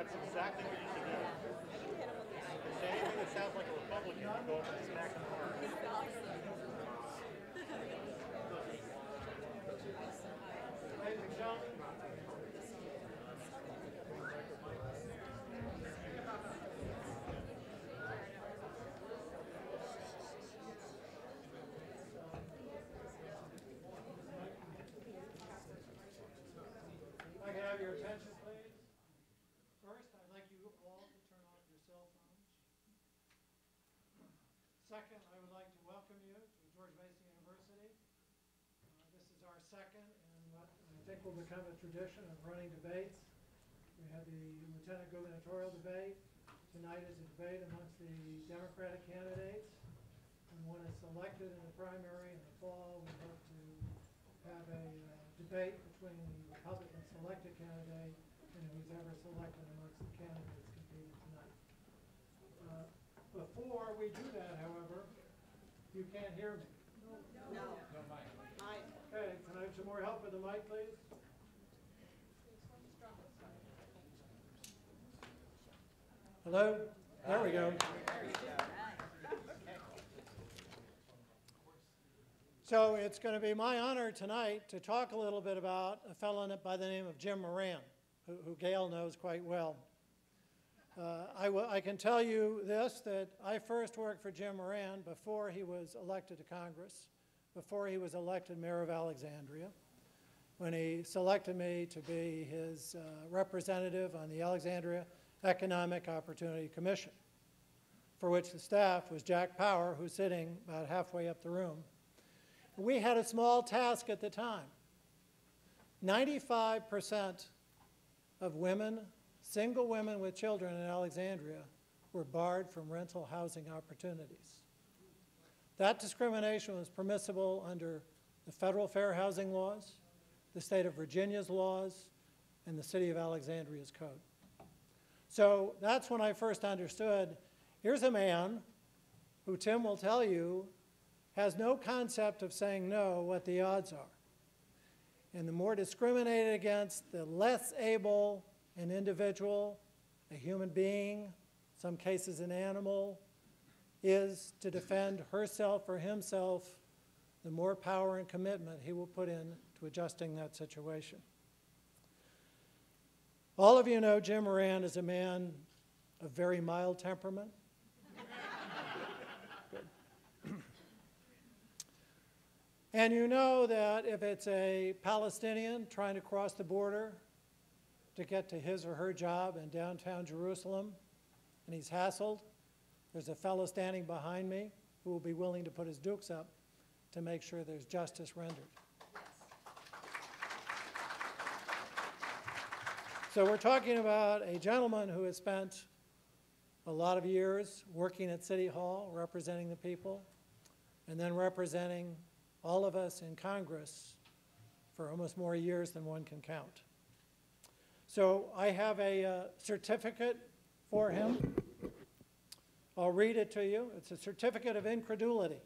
That's exactly what you should do. Say anything that sounds like a Republican, you go up and smack them hard. Ladies and gentlemen. If I can have your attention, please. First, I'd like you all to turn off your cell phones. Second, I would like to welcome you to George Mason University. This is our second and what I think will become a tradition of running debates. We had the lieutenant gubernatorial debate. Tonight is a debate amongst the Democratic candidates. And when it's elected in the primary in the fall, we hope to have a debate between the Republican selected candidate and who's ever selected amongst the candidates competing tonight. Before we do that, however, you can't hear me. No. No mic. Okay, can I have some more help with the mic, please? Hello? There we go. So it's going to be my honor tonight to talk a little bit about a fellow by the name of Jim Moran, who Gail knows quite well. I can tell you this, that I first worked for Jim Moran before he was elected to Congress, before he was elected mayor of Alexandria, when he selected me to be his representative on the Alexandria Economic Opportunity Commission, for which the staff was Jack Power, who's sitting about halfway up the room. We had a small task at the time. 95% of women, single women with children in Alexandria, were barred from rental housing opportunities. That discrimination was permissible under the federal fair housing laws, the state of Virginia's laws, and the city of Alexandria's code. So that's when I first understood, here's a man who Tim will tell you has no concept of saying no, what the odds are. And the more discriminated against, the less able an individual, a human being, some cases an animal, is to defend herself or himself, the more power and commitment he will put in to adjusting that situation. All of you know Jim Moran is a man of very mild temperament. And you know that if it's a Palestinian trying to cross the border to get to his or her job in downtown Jerusalem, and he's hassled, there's a fellow standing behind me who will be willing to put his dukes up to make sure there's justice rendered. So we're talking about a gentleman who has spent a lot of years working at City Hall, representing the people, and then representing all of us in Congress for almost more years than one can count. So I have a certificate for him. I'll read it to you. It's a certificate of incredulity.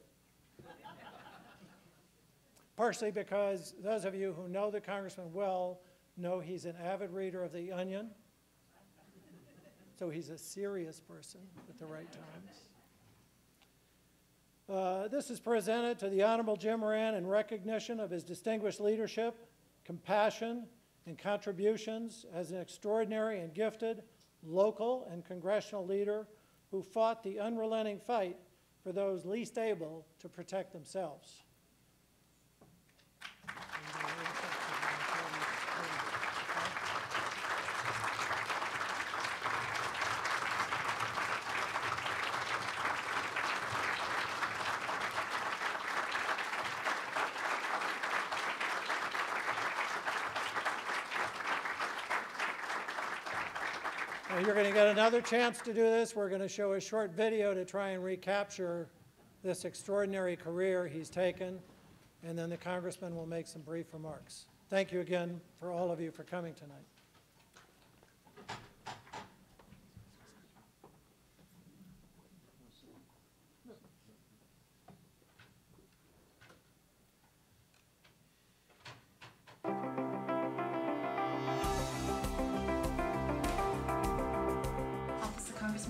Partially because those of you who know the congressman well know he's an avid reader of The Onion. So he's a serious person at the right times. This is presented to the Honorable Jim Moran in recognition of his distinguished leadership, compassion, and contributions as an extraordinary and gifted local and congressional leader who fought the unrelenting fight for those least able to protect themselves. You're going to get another chance to do this. We're going to show a short video to try and recapture this extraordinary career he's taken, and then the congressman will make some brief remarks. Thank you again for all of you for coming tonight.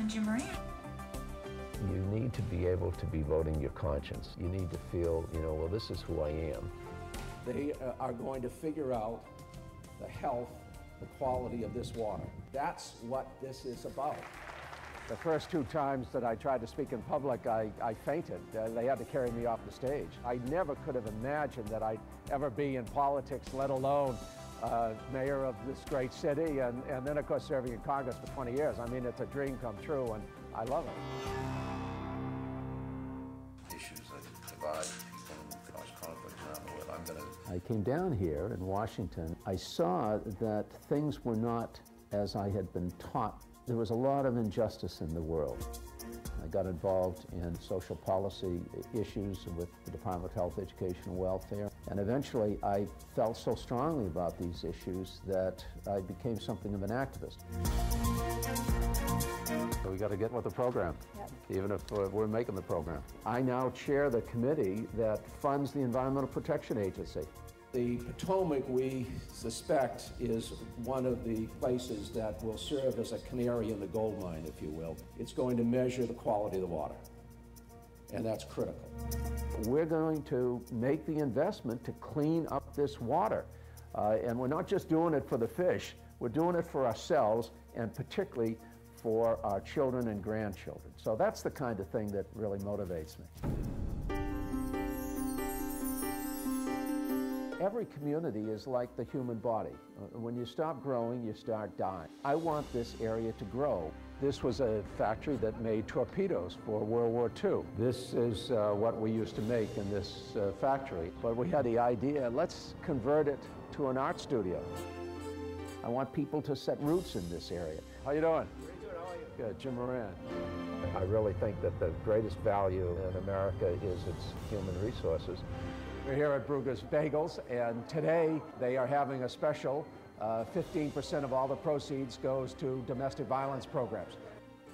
Congressman Jim Moran. You need to be able to be voting your conscience. You need to feel, well, this is who I am. They are going to figure out the health, the quality of this water. That's what this is about. The first 2 times that I tried to speak in public, I fainted. They had to carry me off the stage. I never could have imagined that I'd ever be in politics, let alone mayor of this great city, and then, of course, serving in Congress for 20 years. I mean, it's a dream come true, and I love it. Issues that divide people and cause conflict around the world. I came down here in Washington. I saw that things were not as I had been taught. There was a lot of injustice in the world. I got involved in social policy issues with the Department of Health, Education, and Welfare. And eventually I felt so strongly about these issues that I became something of an activist. So we got to get with the program, even if we're making the program. I now chair the committee that funds the Environmental Protection Agency. The Potomac, we suspect, is one of the places that will serve as a canary in the gold mine, if you will. It's going to measure the quality of the water, and that's critical. We're going to make the investment to clean up this water. And we're not just doing it for the fish, we're doing it for ourselves, and particularly for our children and grandchildren. So that's the kind of thing that really motivates me. Every community is like the human body. When you stop growing, you start dying. I want this area to grow. This was a factory that made torpedoes for World War II. This is what we used to make in this factory. But we had the idea, let's convert it to an art studio. I want people to set roots in this area. How you doing? Pretty good, how are you? Good, Jim Moran. I really think that the greatest value in America is its human resources. We're here at Brugger's Bagels, and today they are having a special. 15% of all the proceeds goes to domestic violence programs.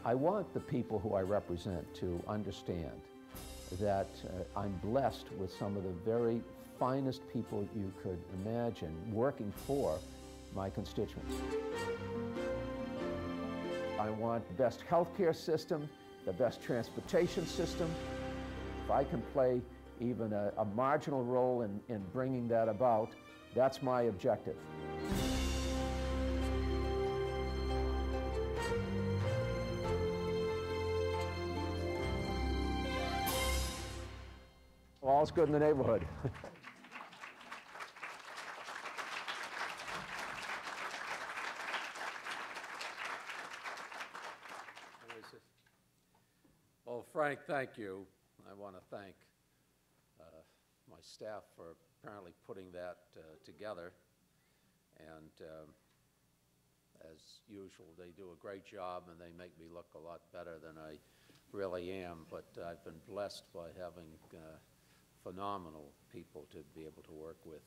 I want the people who I represent to understand that I'm blessed with some of the very finest people you could imagine working for my constituents. I want the best healthcare system, the best transportation system. If I can play even a marginal role in bringing that about, that's my objective. All's good in the neighborhood. Well, Frank, thank you. I want to thank my staff for apparently putting that together. And as usual, they do a great job and they make me look a lot better than I really am. But I've been blessed by having phenomenal people to be able to work with.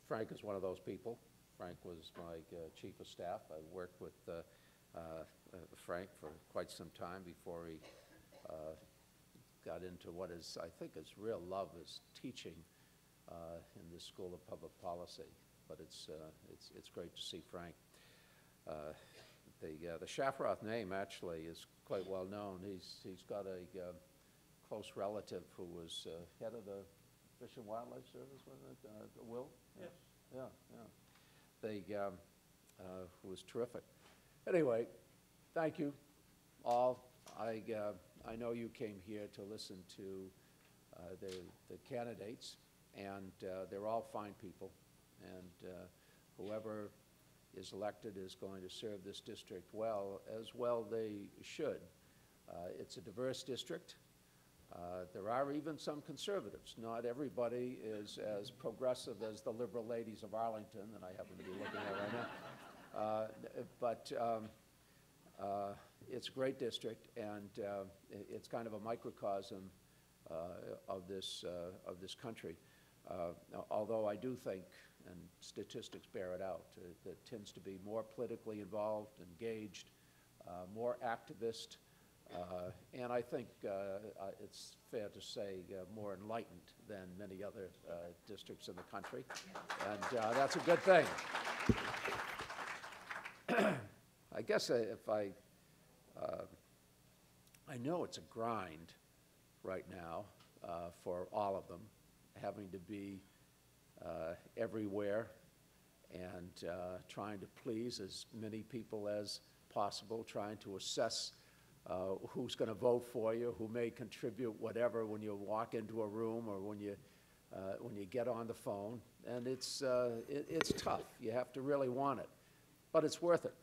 Frank is one of those people. Frank was my chief of staff. I worked with Frank for quite some time before he got into what is, I think, his real love is teaching in the School of Public Policy. But it's great to see Frank. The Shafroth name actually is quite well known. He's got a close relative who was head of the Fish and Wildlife Service, wasn't it? Will? Yes. Yeah. Who was terrific. Anyway, thank you all. I know you came here to listen to the candidates, and they're all fine people, and whoever is elected is going to serve this district well, as well they should. It's a diverse district. There are even some conservatives. Not everybody is as progressive as the liberal ladies of Arlington that I happen to be looking at right now. But it's a great district, and it's kind of a microcosm of this country. Although I do think, and statistics bear it out, that tends to be more politically involved, engaged, more activist, and I think it's fair to say more enlightened than many other districts in the country, and that's a good thing. I guess if I know it's a grind right now for all of them, having to be everywhere and trying to please as many people as possible, trying to assess who's going to vote for you, who may contribute whatever when you walk into a room or when you get on the phone. And it's tough. You have to really want it. But it's worth it.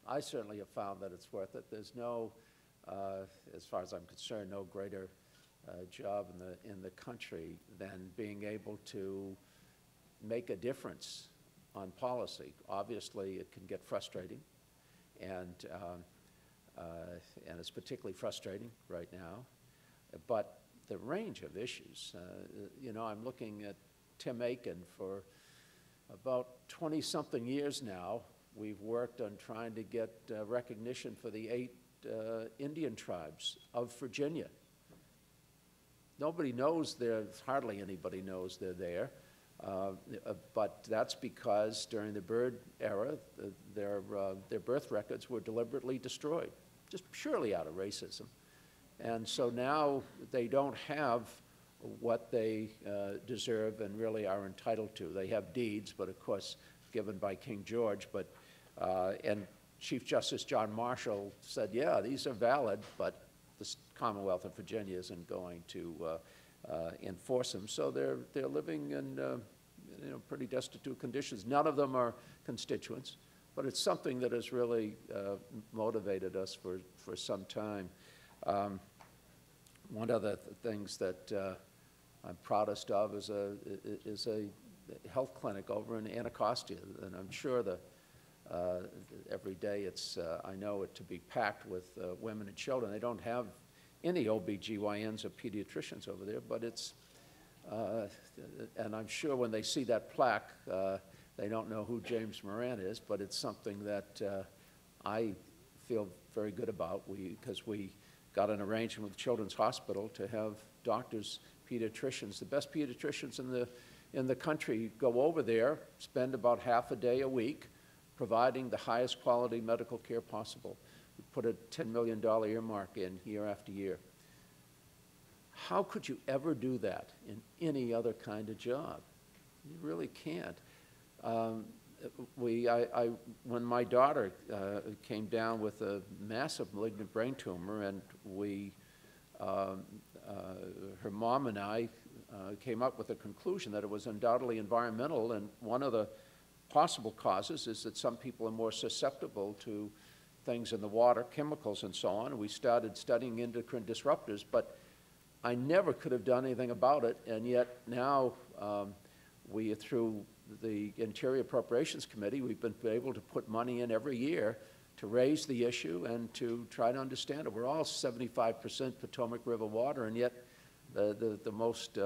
I certainly have found that it's worth it. There's no, as far as I'm concerned, no greater job in the country than being able to make a difference on policy. Obviously, it can get frustrating, and it's particularly frustrating right now. But the range of issues, you know, I'm looking at Tim Aiken for about 20-something years now. We've worked on trying to get recognition for the 8 Indian tribes of Virginia. Nobody knows hardly anybody knows they're there. But that's because during the Byrd era, their birth records were deliberately destroyed, just purely out of racism. And so now they don't have what they deserve and really are entitled to. They have deeds, but of course, given by King George. And Chief Justice John Marshall said, yeah, these are valid, but the Commonwealth of Virginia isn't going to enforce them. So they're living in you know, pretty destitute conditions. None of them are constituents, but it's something that has really motivated us for some time. One of the things that I'm proudest of is a health clinic over in Anacostia, and I'm sure every day I know it to be packed with women and children. They don't have any OBGYNs or pediatricians over there, but it's, and I'm sure when they see that plaque, they don't know who James Moran is, but it's something that I feel very good about because we got an arrangement with Children's Hospital to have doctors, pediatricians, the best pediatricians in the country go over there, spend about half a day a week, providing the highest quality medical care possible. We put a $10 million earmark in year after year. How could you ever do that in any other kind of job? You really can't. When my daughter came down with a massive malignant brain tumor, and her mom and I came up with a conclusion that it was undoubtedly environmental, and one of the possible causes is that some people are more susceptible to things in the water, chemicals and so on, and we started studying endocrine disruptors, but I never could have done anything about it, and yet now through the Interior Appropriations Committee, we've been able to put money in every year to raise the issue and to try to understand it. We're all 75% Potomac River water, and yet the most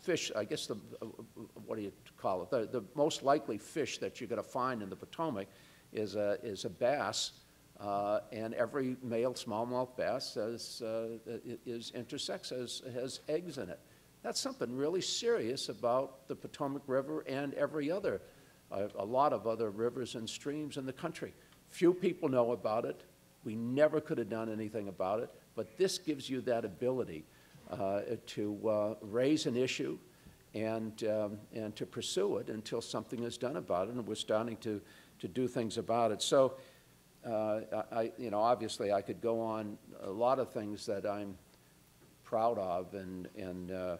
fish, I guess what do you call it? The most likely fish that you're going to find in the Potomac is a bass. And every male smallmouth bass is intersex, has eggs in it. That's something really serious about the Potomac River and every other, a lot of other rivers and streams in the country. Few people know about it. We never could have done anything about it, but this gives you that ability to raise an issue and to pursue it until something is done about it, and we're starting to do things about it. So. You know, obviously I could go on a lot of things that I'm proud of in the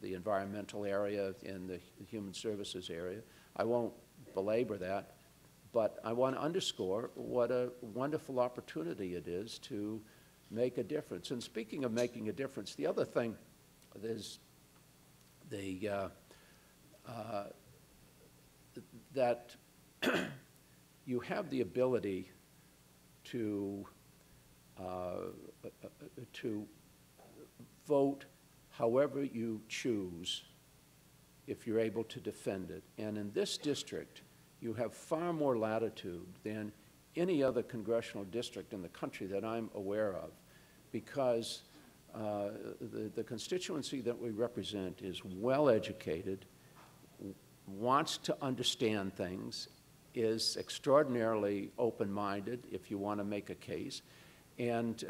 environmental area, in the human services area. I won't belabor that, but I want to underscore what a wonderful opportunity it is to make a difference. And speaking of making a difference, the other thing is that you have the ability to vote however you choose if you're able to defend it. And in this district, you have far more latitude than any other congressional district in the country that I'm aware of, because the constituency that we represent is well-educated, wants to understand things, is extraordinarily open-minded if you want to make a case, and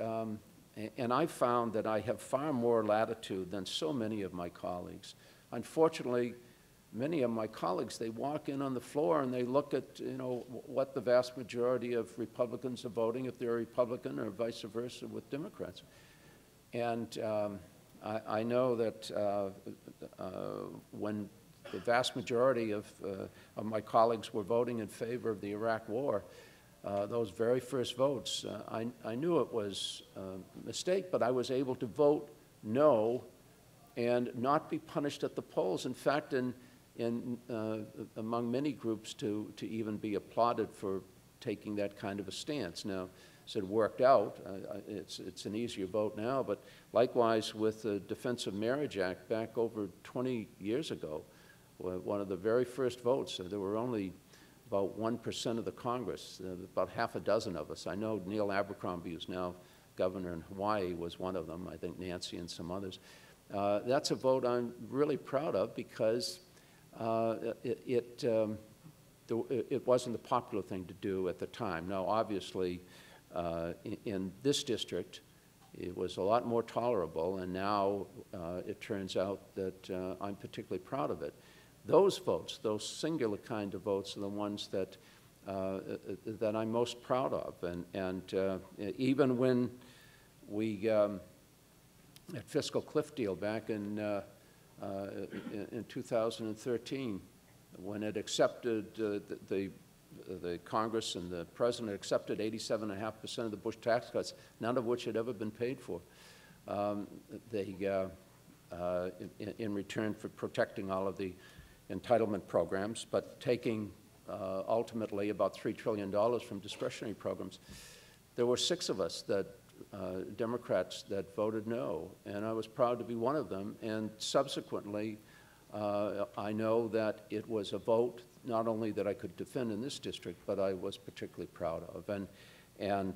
I found that I have far more latitude than so many of my colleagues. Unfortunately, many of my colleagues, they walk in on the floor and they look at, you know, what the vast majority of Republicans are voting, if they're a Republican, or vice versa with Democrats. And I know that when the vast majority of my colleagues were voting in favor of the Iraq War, those very first votes, I knew it was a mistake, but I was able to vote no and not be punished at the polls. In fact, among many groups to even be applauded for taking that kind of a stance. Now, as it worked out, it's an easier vote now, but likewise with the Defense of Marriage Act back over 20 years ago, one of the very first votes, there were only about 1% of the Congress, about half a dozen of us. I know Neil Abercrombie, who's now governor in Hawaii, was one of them, I think Nancy and some others. That's a vote I'm really proud of because it wasn't the popular thing to do at the time. Now, obviously, in this district, it was a lot more tolerable, and now it turns out that I'm particularly proud of it. Those votes, those singular kind of votes, are the ones that that I'm most proud of. And even when we at Fiscal Cliff Deal back in 2013, when it accepted the Congress and the President accepted 87.5% of the Bush tax cuts, none of which had ever been paid for. In return for protecting all of the entitlement programs, but taking ultimately about $3 trillion from discretionary programs. There were 6 of us, Democrats, that voted no, and I was proud to be one of them. And subsequently, I know that it was a vote not only that I could defend in this district, but I was particularly proud of. And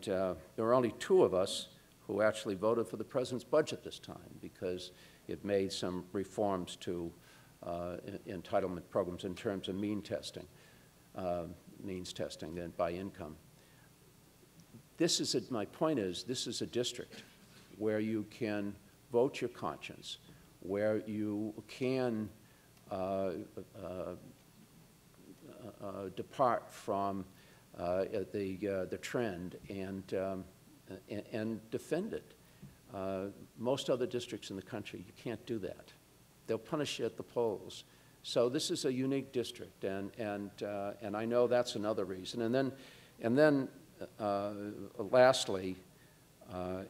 there were only 2 of us who actually voted for the President's budget this time because it made some reforms to entitlement programs in terms of means testing and by income. My point is, this is a district where you can vote your conscience, where you can depart from the trend and defend it. Most other districts in the country, you can't do that. They'll punish you at the polls. So this is a unique district, and I know that's another reason. And then lastly,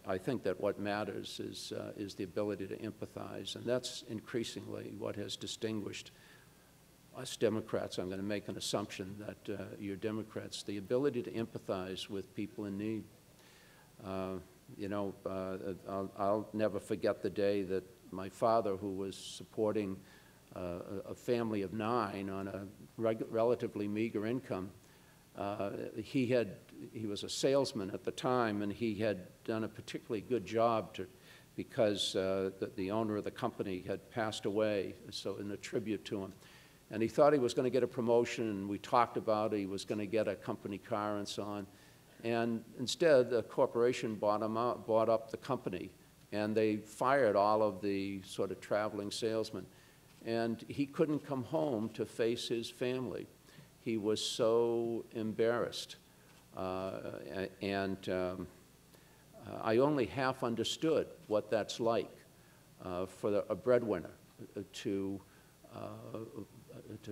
I think that what matters is the ability to empathize, and that's increasingly what has distinguished us Democrats. I'm going to make an assumption that you're Democrats, the ability to empathize with people in need. You know, I'll never forget the day that my father, who was supporting a family of 9 on a relatively meager income, he was a salesman at the time, and he had done a particularly good job because the owner of the company had passed away, so in a tribute to him. And he thought he was going to get a promotion, and we talked about it. He was going to get a company car and so on. And instead, the corporation bought up the company, and they fired all of the sort of traveling salesmen. And he couldn't come home to face his family. He was so embarrassed. I only half understood what that's like for a breadwinner to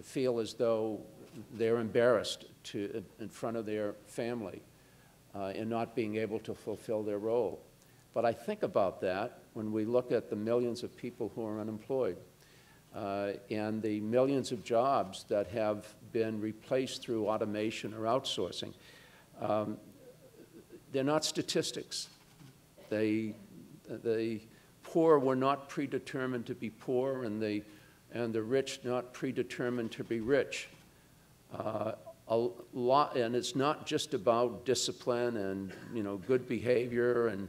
feel as though they're embarrassed in front of their family and not being able to fulfill their role. But I think about that when we look at the millions of people who are unemployed and the millions of jobs that have been replaced through automation or outsourcing. They're not statistics. The poor were not predetermined to be poor, and the rich not predetermined to be rich. And it's not just about discipline and good behavior and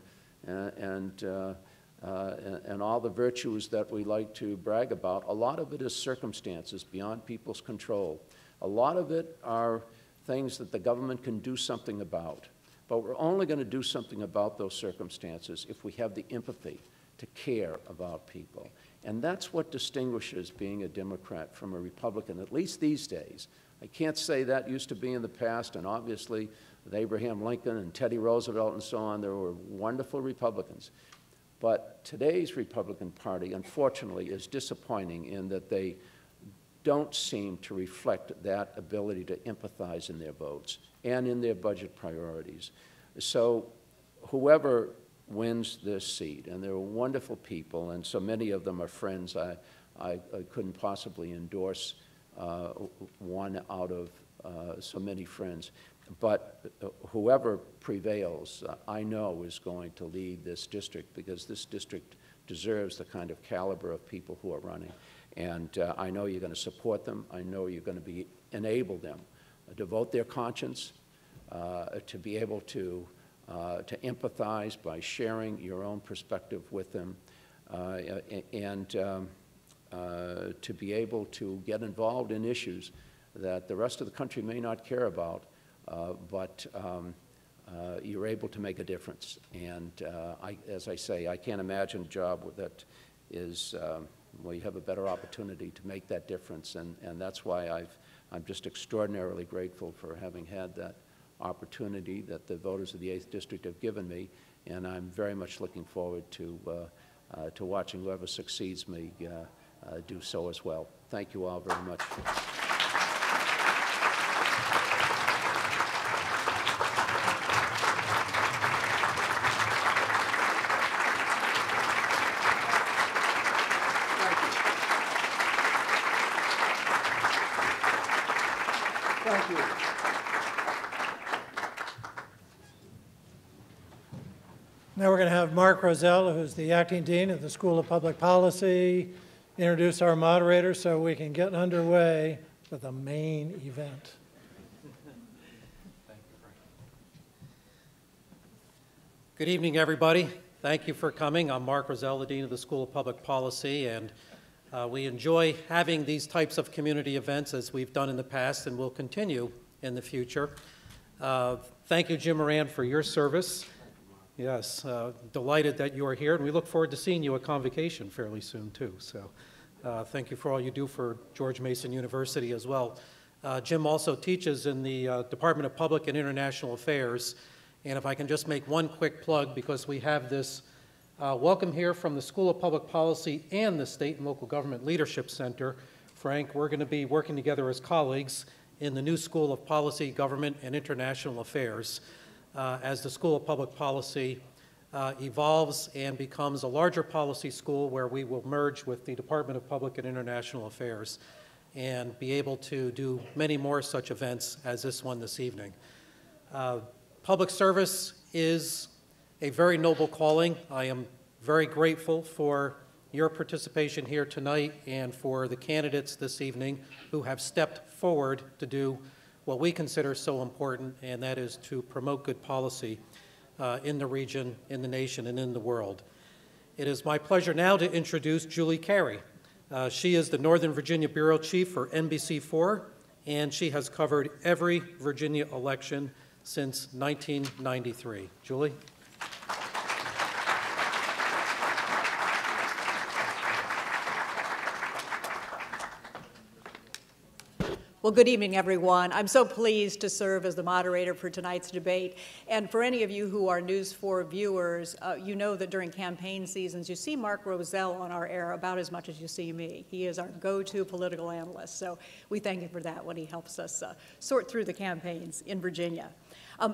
and all the virtues that we like to brag about, a lot of it is circumstances beyond people's control. A lot of it are things that the government can do something about. But we're only going to do something about those circumstances if we have the empathy to care about people. And that's what distinguishes being a Democrat from a Republican, at least these days. I can't say that used to be in the past, and obviously with Abraham Lincoln and Teddy Roosevelt and so on, there were wonderful Republicans. But today's Republican Party, unfortunately, is disappointing in that they don't seem to reflect that ability to empathize in their votes and in their budget priorities. So whoever wins this seat, and they're wonderful people, and so many of them are friends, I couldn't possibly endorse one out of so many friends. But whoever prevails, I know is going to lead this district, because this district deserves the kind of caliber of people who are running. And I know you're going to support them. I know you're going to enable them to vote their conscience, to be able to empathize by sharing your own perspective with them, and to be able to get involved in issues that the rest of the country may not care about, but you're able to make a difference. And as I say, I can't imagine a job that is, well, you have a better opportunity to make that difference, and that's why I'm just extraordinarily grateful for having had that opportunity that the voters of the 8th District have given me, and I'm very much looking forward to watching whoever succeeds me do so as well. Thank you all very much. Thank you. Now we're going to have Mark Rosella, who's the acting dean of the School of Public Policy, introduce our moderator so we can get underway with the main event. Good evening, everybody. Thank you for coming. I'm Mark Rosella, Dean of the School of Public Policy, and we enjoy having these types of community events as we've done in the past and will continue in the future. Thank you, Jim Moran, for your service. Yes, delighted that you are here, and we look forward to seeing you at Convocation fairly soon, too. So thank you for all you do for George Mason University as well. Jim also teaches in the Department of Public and International Affairs, and if I can just make one quick plug, because we have this welcome here from the School of Public Policy and the State and Local Government Leadership Center. Frank, we're going to be working together as colleagues in the new School of Policy, Government, and International Affairs as the School of Public Policy evolves and becomes a larger policy school where we will merge with the Department of Public and International Affairs and be able to do many more such events as this one this evening. Public service is a very noble calling. I am very grateful for your participation here tonight and for the candidates this evening who have stepped forward to do what we consider so important, and that is to promote good policy in the region, in the nation, and in the world. It is my pleasure now to introduce Julie Carey. She is the Northern Virginia Bureau Chief for NBC4, and she has covered every Virginia election since 1993. Julie? Well, good evening, everyone. I'm so pleased to serve as the moderator for tonight's debate. And for any of you who are News 4 viewers, you know that during campaign seasons, you see Mark Rosella on our air about as much as you see me. He is our go-to political analyst, so we thank him for that when he helps us sort through the campaigns in Virginia.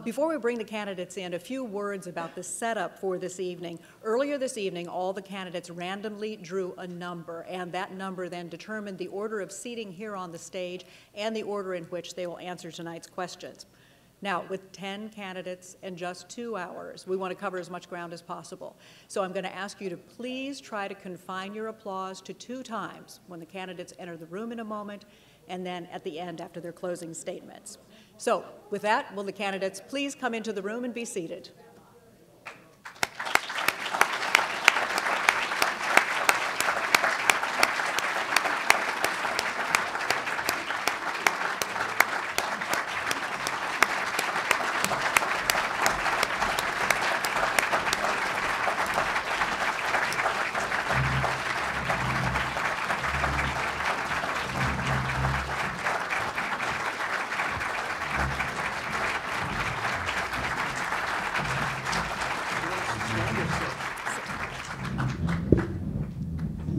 Before we bring the candidates in, a few words about the setup for this evening. Earlier this evening, all the candidates randomly drew a number, and that number then determined the order of seating here on the stage and the order in which they will answer tonight's questions. Now, with 10 candidates and just 2 hours, we want to cover as much ground as possible. So I'm going to ask you to please try to confine your applause to 2 times, when the candidates enter the room in a moment, and then at the end after their closing statements. So with that, will the candidates please come into the room and be seated?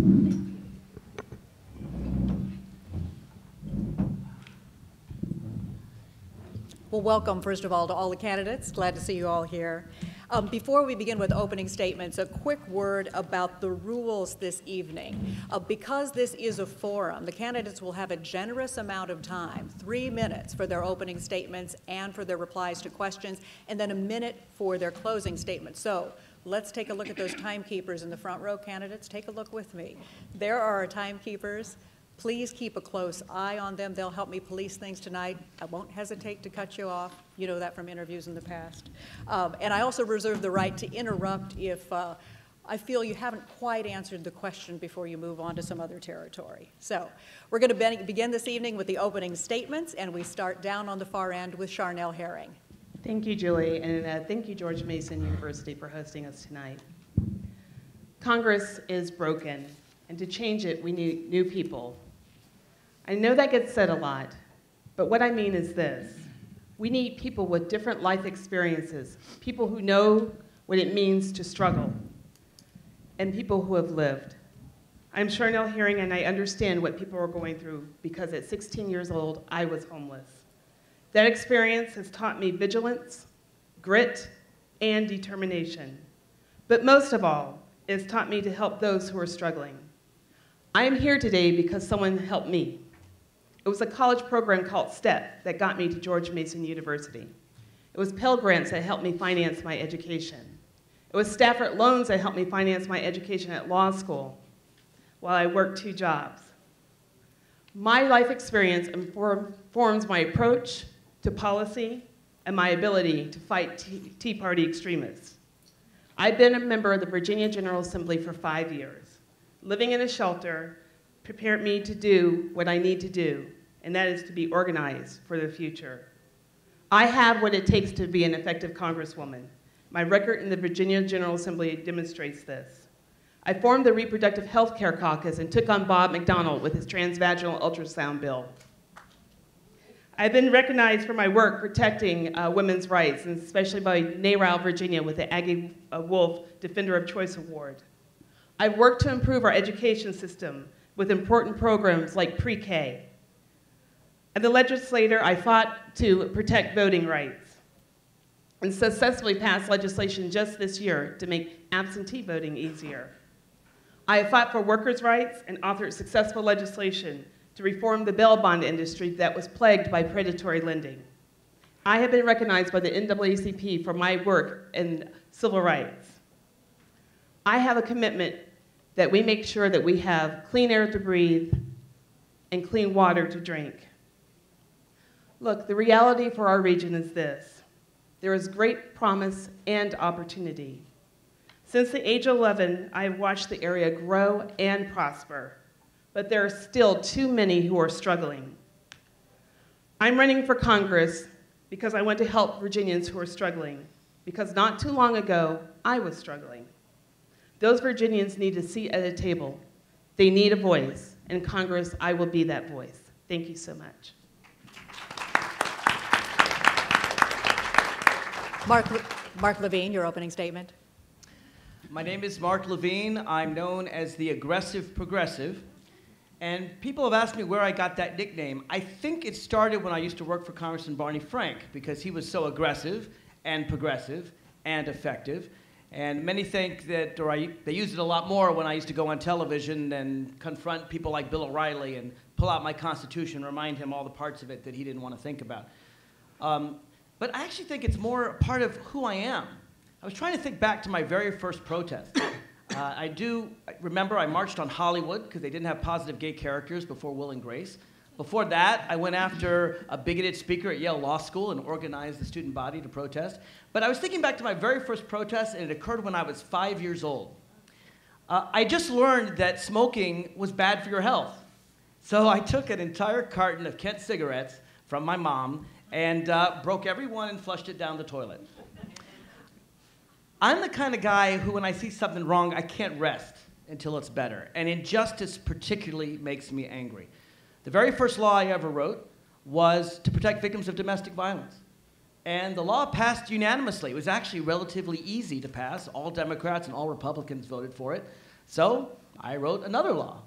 Well, welcome, first of all, to all the candidates. Glad to see you all here. Before we begin with opening statements, a quick word about the rules this evening. Because this is a forum, the candidates will have a generous amount of time, 3 minutes for their opening statements and for their replies to questions, and then a minute for their closing statements. So let's take a look at those timekeepers in the front row. Candidates, take a look with me. There are our timekeepers. Please keep a close eye on them. They'll help me police things tonight. I won't hesitate to cut you off. You know that from interviews in the past. And I also reserve the right to interrupt if I feel you haven't quite answered the question before you move on to some other territory. So we're going to begin this evening with the opening statements, and we start down on the far end with Charnel Herring. Thank you, Julie, and thank you, George Mason University, for hosting us tonight. Congress is broken, and to change it, we need new people. I know that gets said a lot, but what I mean is this. We need people with different life experiences, people who know what it means to struggle, and people who have lived. I'm Charnel Herring, and I understand what people are going through because at 16 years old, I was homeless. That experience has taught me vigilance, grit, and determination. But most of all, it has taught me to help those who are struggling. I am here today because someone helped me. It was a college program called STEP that got me to George Mason University. It was Pell Grants that helped me finance my education. It was Stafford loans that helped me finance my education at law school while I worked 2 jobs. My life experience informs my approach to policy and my ability to fight Tea Party extremists. I've been a member of the Virginia General Assembly for 5 years. Living in a shelter prepared me to do what I need to do, and that is to be organized for the future. I have what it takes to be an effective Congresswoman. My record in the Virginia General Assembly demonstrates this. I formed the Reproductive Health Care Caucus and took on Bob McDonnell with his transvaginal ultrasound bill. I've been recognized for my work protecting women's rights, and especially by NARAL Virginia with the Aggie Wolf Defender of Choice Award. I've worked to improve our education system with important programs like pre-K. As a legislator, I fought to protect voting rights and successfully passed legislation just this year to make absentee voting easier. I have fought for workers' rights and authored successful legislation to reform the bail bond industry that was plagued by predatory lending. I have been recognized by the NAACP for my work in civil rights. I have a commitment that we make sure that we have clean air to breathe and clean water to drink. Look, the reality for our region is this. There is great promise and opportunity. Since the age of 11, I have watched the area grow and prosper, but there are still too many who are struggling. I'm running for Congress because I want to help Virginians who are struggling, because not too long ago, I was struggling. Those Virginians need a seat at a table. They need a voice. In Congress, I will be that voice. Thank you so much. Mark Levine, your opening statement. My name is Mark Levine. I'm known as the Aggressive Progressive. And people have asked me where I got that nickname. I think it started when I used to work for Congressman Barney Frank, because he was so aggressive and progressive and effective. And many think that, they used it a lot more when I used to go on television and confront people like Bill O'Reilly and pull out my Constitution, remind him all the parts of it that he didn't want to think about. But I actually think it's more a part of who I am. I was trying to think back to my very first protest. I do remember I marched on Hollywood because they didn't have positive gay characters before Will and Grace. Before that, I went after a bigoted speaker at Yale Law School and organized the student body to protest. But I was thinking back to my very first protest, and it occurred when I was 5 years old. I just learned that smoking was bad for your health. So I took an entire carton of Kent cigarettes from my mom and broke every one and flushed it down the toilet. I'm the kind of guy who, when I see something wrong, I can't rest until it's better. And injustice particularly makes me angry. The very first law I ever wrote was to protect victims of domestic violence. And the law passed unanimously. It was actually relatively easy to pass. All Democrats and all Republicans voted for it. So I wrote another law.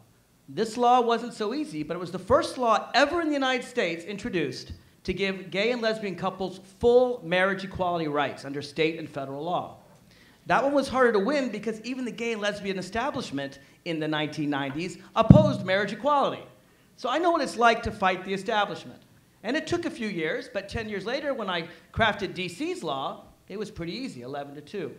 This law wasn't so easy, but it was the first law ever in the United States introduced to give gay and lesbian couples full marriage equality rights under state and federal law. That one was harder to win because even the gay and lesbian establishment in the 1990s opposed marriage equality. So I know what it's like to fight the establishment. And it took a few years, but 10 years later, when I crafted DC's law, it was pretty easy, 11-2.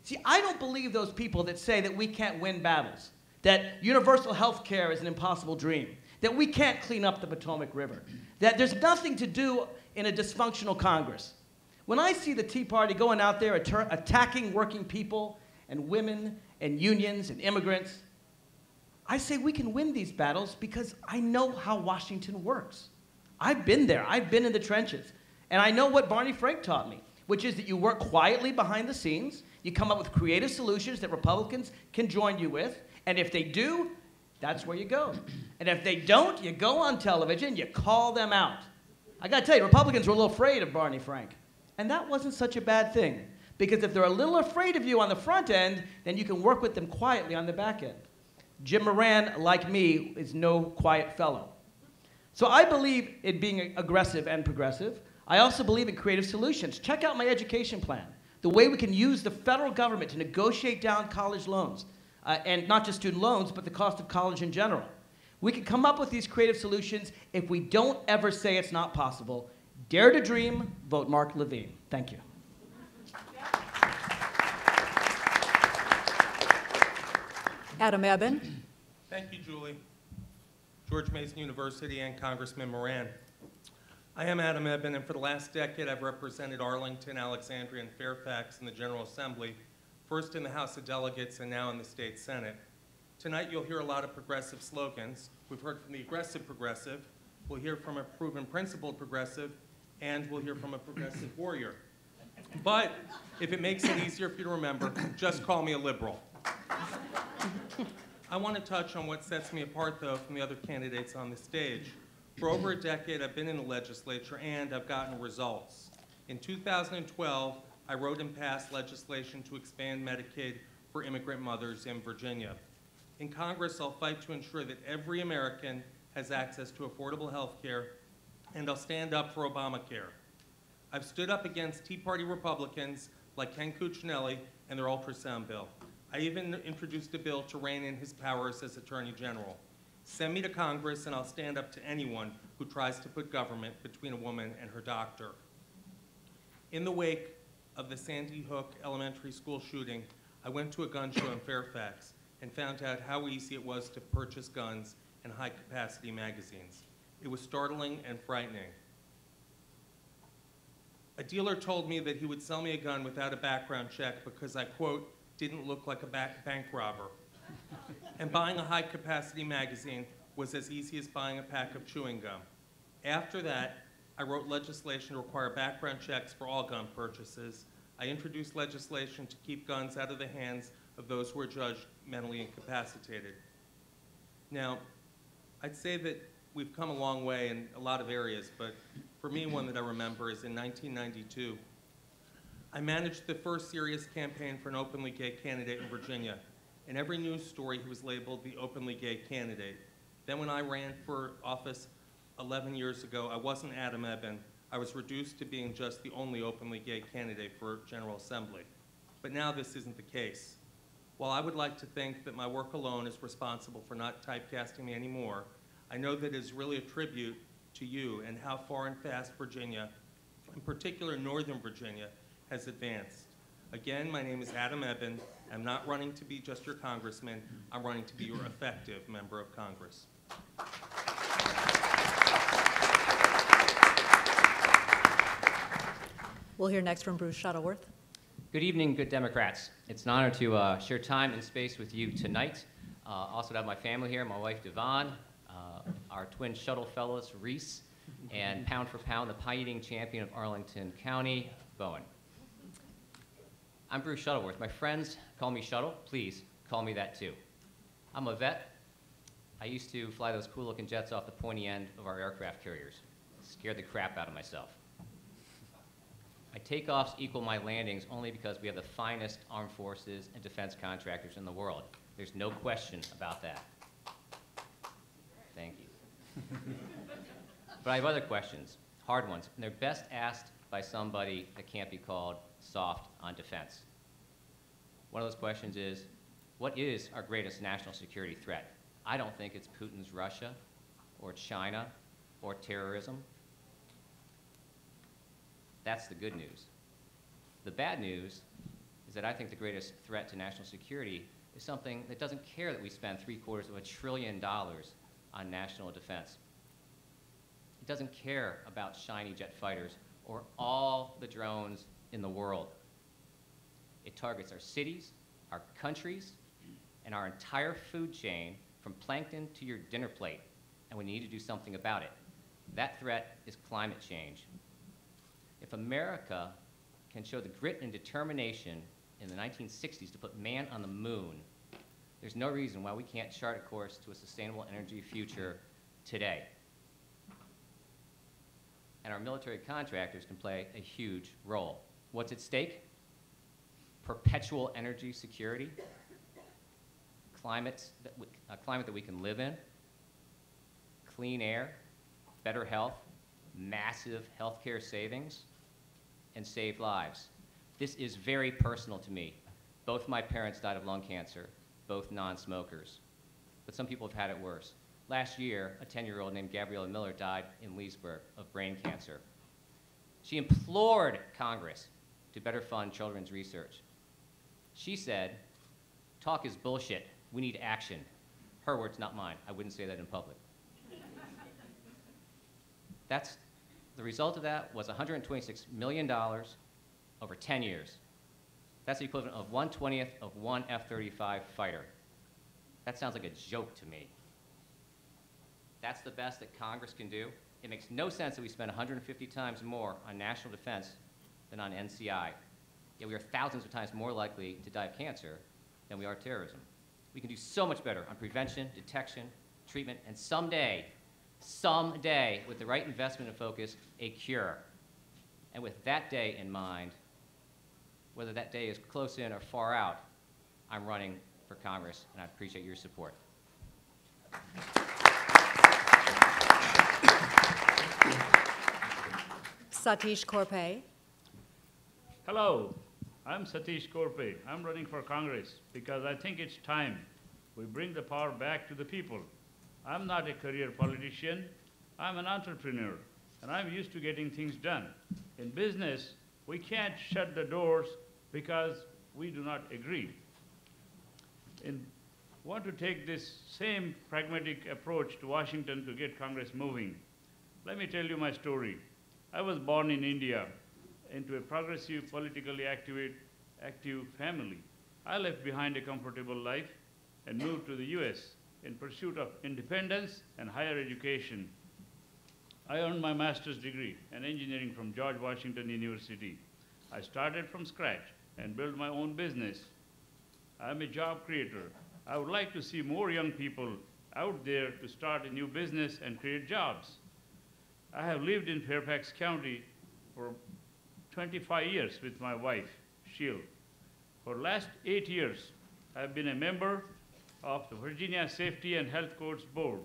See, I don't believe those people that say that we can't win battles, that universal health care is an impossible dream, that we can't clean up the Potomac River, that there's nothing to do in a dysfunctional Congress. When I see the Tea Party going out there attacking working people and women and unions and immigrants, I say we can win these battles because I know how Washington works. I've been there. I've been in the trenches. And I know what Barney Frank taught me, which is that you work quietly behind the scenes, you come up with creative solutions that Republicans can join you with, and if they do, that's where you go. And if they don't, you go on television, you call them out. I gotta tell you, Republicans were a little afraid of Barney Frank. And that wasn't such a bad thing, because if they're a little afraid of you on the front end, then you can work with them quietly on the back end. Jim Moran, like me, is no quiet fellow. So I believe in being aggressive and progressive. I also believe in creative solutions. Check out my education plan, the way we can use the federal government to negotiate down college loans, and not just student loans, but the cost of college in general. We can come up with these creative solutions if we don't ever say it's not possible. Dare to dream, vote Mark Levine. Thank you. Adam Eben. Thank you, Julie. George Mason University and Congressman Moran. I am Adam Eben, and for the last decade I've represented Arlington, Alexandria, and Fairfax in the General Assembly, first in the House of Delegates and now in the State Senate. Tonight you'll hear a lot of progressive slogans. We've heard from the aggressive progressive, we'll hear from a proven principled progressive, and we'll hear from a progressive warrior. But if it makes it easier for you to remember, just call me a liberal. I want to touch on what sets me apart, though, from the other candidates on the stage. For over a decade, I've been in the legislature, and I've gotten results. In 2012, I wrote and passed legislation to expand Medicaid for immigrant mothers in Virginia. In Congress, I'll fight to ensure that every American has access to affordable health care, and I'll stand up for Obamacare. I've stood up against Tea Party Republicans like Ken Cuccinelli and their ultrasound bill. I even introduced a bill to rein in his powers as Attorney General. Send me to Congress and I'll stand up to anyone who tries to put government between a woman and her doctor. In the wake of the Sandy Hook Elementary School shooting, I went to a gun show in Fairfax and found out how easy it was to purchase guns and high-capacity magazines. It was startling and frightening. A dealer told me that he would sell me a gun without a background check because I, quote, didn't look like a bank robber. And buying a high-capacity magazine was as easy as buying a pack of chewing gum. After that, I wrote legislation to require background checks for all gun purchases. I introduced legislation to keep guns out of the hands of those who are judged mentally incapacitated. Now, I'd say that we've come a long way in a lot of areas, but for me, one that I remember is in 1992. I managed the first serious campaign for an openly gay candidate in Virginia. In every news story, he was labeled the openly gay candidate. Then when I ran for office 11 years ago, I wasn't Adam Eben. I was reduced to being just the only openly gay candidate for General Assembly. But now this isn't the case. While I would like to think that my work alone is responsible for not typecasting me anymore, I know that it is really a tribute to you and how far and fast Virginia, in particular Northern Virginia, has advanced. Again, my name is Adam Eben. I'm not running to be just your congressman. I'm running to be your effective member of Congress. We'll hear next from Bruce Shuttleworth. Good evening, good Democrats. It's an honor to share time and space with you tonight. Also to have my family here, my wife Devon, our twin shuttle fellows, Reese, and pound for pound, the pie-eating champion of Arlington County, Bowen. I'm Bruce Shuttleworth. My friends call me Shuttle. Please call me that too. I'm a vet. I used to fly those cool-looking jets off the pointy end of our aircraft carriers. Scared the crap out of myself. My takeoffs equal my landings only because we have the finest armed forces and defense contractors in the world. There's no question about that. Thank you. But I have other questions, hard ones, and they're best asked by somebody that can't be called soft on defense. One of those questions is, what is our greatest national security threat? I don't think it's Putin's Russia, or China, or terrorism. That's the good news. The bad news is that I think the greatest threat to national security is something that doesn't care that we spend $750 billion on national defense. It doesn't care about shiny jet fighters or all the drones in the world. It targets our cities, our countries, and our entire food chain from plankton to your dinner plate, and we need to do something about it. That threat is climate change. If America can show the grit and determination in the 1960s to put man on the moon, there's no reason why we can't chart a course to a sustainable energy future today. And our military contractors can play a huge role. What's at stake? Perpetual energy security, a climate that we can live in, clean air, better health, massive healthcare savings, and save lives. This is very personal to me. Both my parents died of lung cancer, both non-smokers. But some people have had it worse. Last year, a 10-year-old named Gabriella Miller died in Leesburg of brain cancer. She implored Congress to better fund children's research. She said, talk is bullshit. We need action. Her words, not mine. I wouldn't say that in public. The result of that was $126 million over 10 years. That's the equivalent of 1/20th of one F-35 fighter. That sounds like a joke to me. That's the best that Congress can do. It makes no sense that we spend 150 times more on national defense than on NCI. Yet we are thousands of times more likely to die of cancer than we are terrorism. We can do so much better on prevention, detection, treatment, and someday, with the right investment and focus, a cure. And with that day in mind, whether that day is close in or far out, I'm running for Congress, and I appreciate your support. Satish Korpe. Hello, I'm Satish Korpe. I'm running for Congress because I think it's time we bring the power back to the people. I'm not a career politician. I'm an entrepreneur, and I'm used to getting things done. In business, we can't shut the doors because we do not agree. And want to take this same pragmatic approach to Washington to get Congress moving. Let me tell you my story. I was born in India into a progressive, politically active family. I left behind a comfortable life and moved to the US in pursuit of independence and higher education. I earned my master's degree in engineering from George Washington University. I started from scratch and built my own business. I'm a job creator. I would like to see more young people out there to start a new business and create jobs. I have lived in Fairfax County for 25 years with my wife, Sheila. For the last 8 years, I've been a member of the Virginia Safety and Health Codes Board,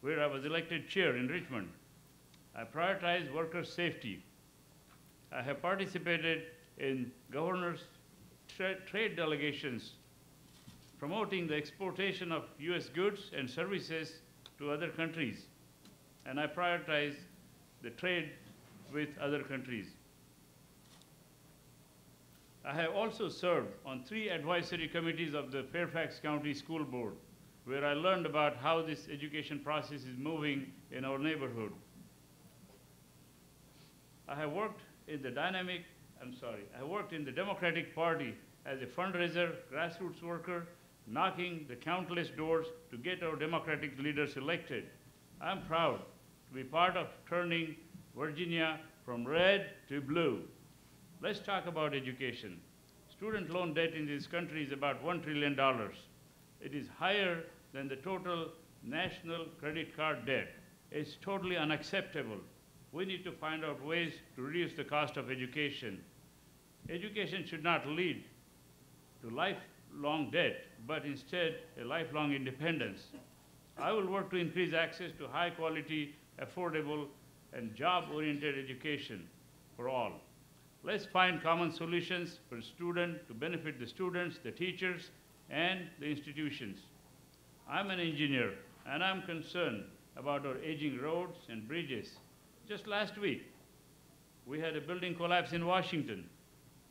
where I was elected chair in Richmond. I prioritize worker safety. I have participated in governors' trade delegations promoting the exportation of US goods and services to other countries, and I prioritize the trade with other countries. I have also served on 3 advisory committees of the Fairfax County School Board, where I learned about how this education process is moving in our neighborhood. I worked in the Democratic Party as a fundraiser, grassroots worker, knocking the countless doors to get our Democratic leaders elected. I'm proud to be part of turning Virginia from red to blue. Let's talk about education. Student loan debt in this country is about $1 trillion. It is higher than the total national credit card debt. It's totally unacceptable. We need to find out ways to reduce the cost of education. Education should not lead to lifelong debt, but instead a lifelong independence. I will work to increase access to high quality, affordable, and job-oriented education for all. Let's find common solutions for the student to benefit the students, the teachers, and the institutions. I'm an engineer, and I'm concerned about our aging roads and bridges. Just last week, we had a building collapse in Washington.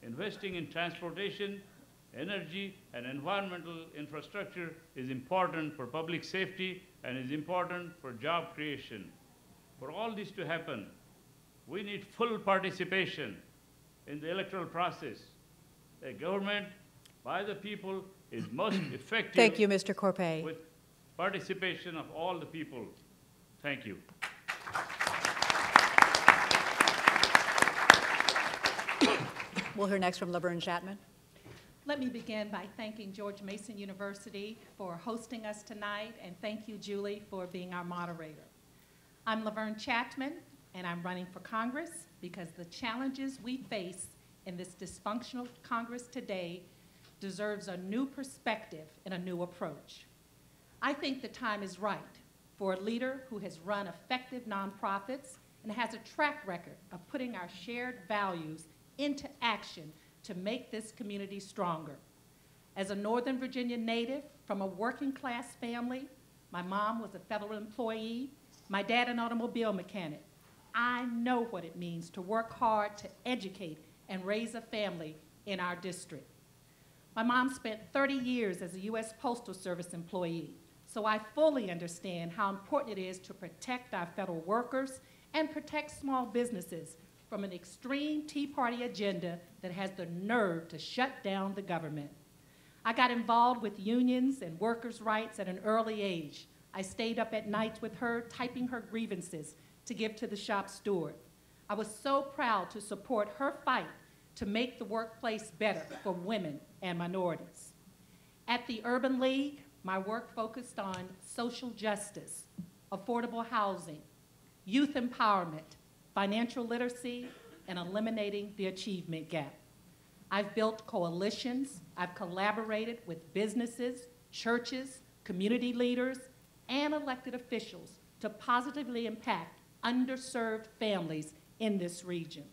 Investing in transportation, energy, and environmental infrastructure is important for public safety and is important for job creation. For all this to happen, we need full participation in the electoral process. A government by the people is most effective. Thank you, Mr. Corpay. With participation of all the people. Thank you. We'll hear next from Laverne Chatman. Let me begin by thanking George Mason University for hosting us tonight, and thank you, Julie, for being our moderator. I'm Laverne Chatman, and I'm running for Congress because the challenges we face in this dysfunctional Congress today deserves a new perspective and a new approach. I think the time is right for a leader who has run effective nonprofits and has a track record of putting our shared values into action to make this community stronger. As a Northern Virginia native from a working class family, my mom was a federal employee, my dad an automobile mechanic. I know what it means to work hard to educate and raise a family in our district. My mom spent 30 years as a U.S. Postal Service employee, so I fully understand how important it is to protect our federal workers and protect small businesses from an extreme Tea Party agenda that has the nerve to shut down the government. I got involved with unions and workers' rights at an early age. I stayed up at nights with her, typing her grievances to give to the shop steward. I was so proud to support her fight to make the workplace better for women and minorities. At the Urban League, my work focused on social justice, affordable housing, youth empowerment, financial literacy, and eliminating the achievement gap. I've built coalitions, I've collaborated with businesses, churches, community leaders, and elected officials to positively impact underserved families in this region.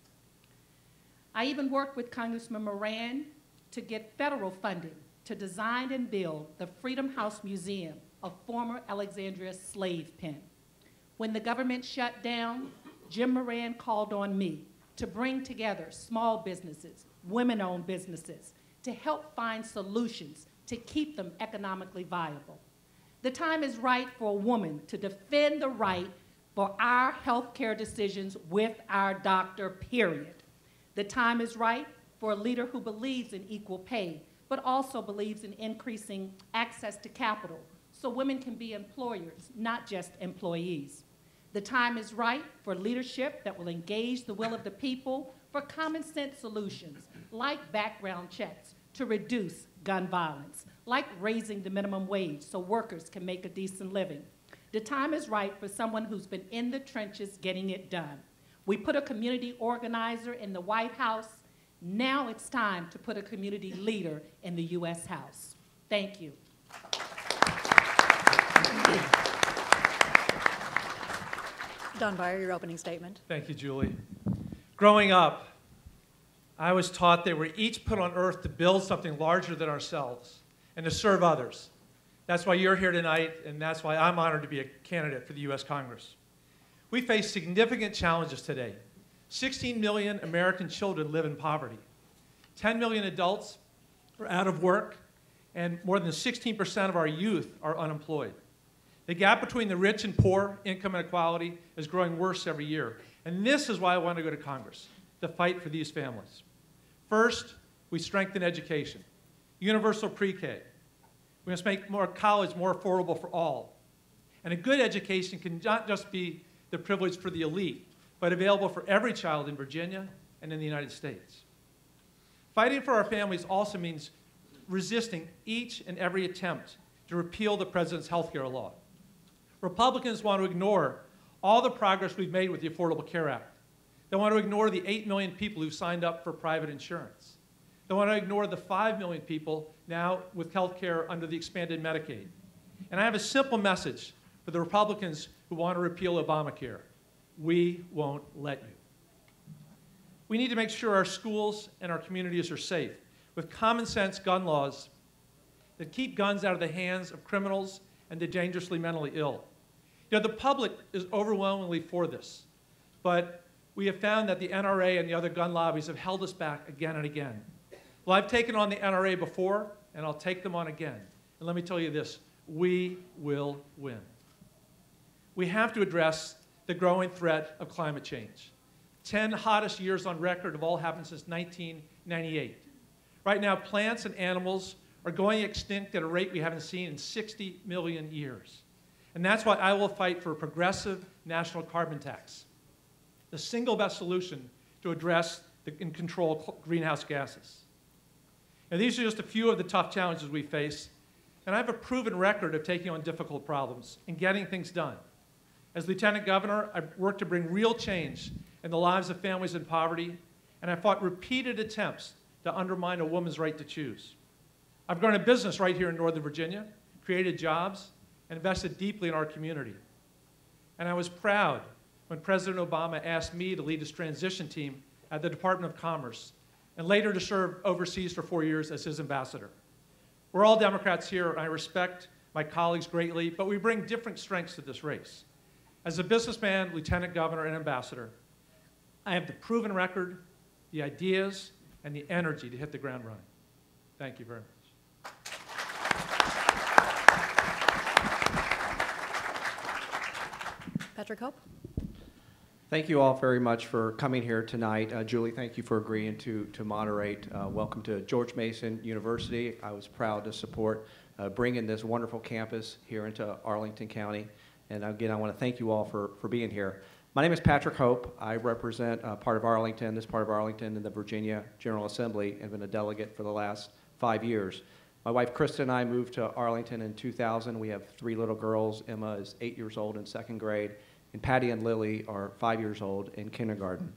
I even worked with Congressman Moran to get federal funding to design and build the Freedom House Museum, a former Alexandria slave pen. When the government shut down, Jim Moran called on me to bring together small businesses, women-owned businesses, to help find solutions to keep them economically viable. The time is right for a woman to defend the right for our health care decisions with our doctor, period. The time is right for a leader who believes in equal pay, but also believes in increasing access to capital so women can be employers, not just employees. The time is right for leadership that will engage the will of the people for common sense solutions like background checks to reduce gun violence, like raising the minimum wage so workers can make a decent living. The time is right for someone who's been in the trenches getting it done. We put a community organizer in the White House. Now it's time to put a community leader in the U.S. House. Thank you. Don Beyer, your opening statement. Thank you, Julie. Growing up, I was taught that we're each put on earth to build something larger than ourselves and to serve others. That's why you're here tonight, and that's why I'm honored to be a candidate for the U.S. Congress. We face significant challenges today. 16 million American children live in poverty. 10 million adults are out of work, and more than 16% of our youth are unemployed. The gap between the rich and poor, income inequality, is growing worse every year. And this is why I want to go to Congress, to fight for these families. First, we strengthen education. Universal pre-K. We must make college more affordable for all. And a good education can not just be the privilege for the elite, but available for every child in Virginia and in the United States. Fighting for our families also means resisting each and every attempt to repeal the president's health care law. Republicans want to ignore all the progress we've made with the Affordable Care Act. They want to ignore the 8 million people who signed up for private insurance. They want to ignore the 5 million people now with health care under the expanded Medicaid. And I have a simple message for the Republicans who want to repeal Obamacare. We won't let you. We need to make sure our schools and our communities are safe with common sense gun laws that keep guns out of the hands of criminals and the dangerously mentally ill. You know, the public is overwhelmingly for this, but we have found that the NRA and the other gun lobbies have held us back again and again. Well, I've taken on the NRA before, and I'll take them on again. And let me tell you this, we will win. We have to address the growing threat of climate change. 10 hottest years on record have all happened since 1998. Right now, plants and animals are going extinct at a rate we haven't seen in 60 million years. And that's why I will fight for a progressive national carbon tax, the single best solution to address and control greenhouse gases. Now, these are just a few of the tough challenges we face, and I have a proven record of taking on difficult problems and getting things done. As Lieutenant Governor, I've worked to bring real change in the lives of families in poverty, and I fought repeated attempts to undermine a woman's right to choose. I've grown a business right here in Northern Virginia, created jobs, and invested deeply in our community. And I was proud when President Obama asked me to lead his transition team at the Department of Commerce, and later to serve overseas for 4 years as his ambassador. We're all Democrats here, and I respect my colleagues greatly, but we bring different strengths to this race. As a businessman, lieutenant governor, and ambassador, I have the proven record, the ideas, and the energy to hit the ground running. Thank you very much. Patrick Hope. Thank you all very much for coming here tonight. Julie, thank you for agreeing to moderate. Welcome to George Mason University. I was proud to support bringing this wonderful campus here into Arlington County. And again, I want to thank you all for being here. My name is Patrick Hope. I represent part of Arlington, this part of Arlington in the Virginia General Assembly, and been a delegate for the last 5 years. My wife, Krista, and I moved to Arlington in 2000. We have 3 little girls. Emma is 8 years old in 2nd grade, and Patty and Lily are 5 years old in kindergarten.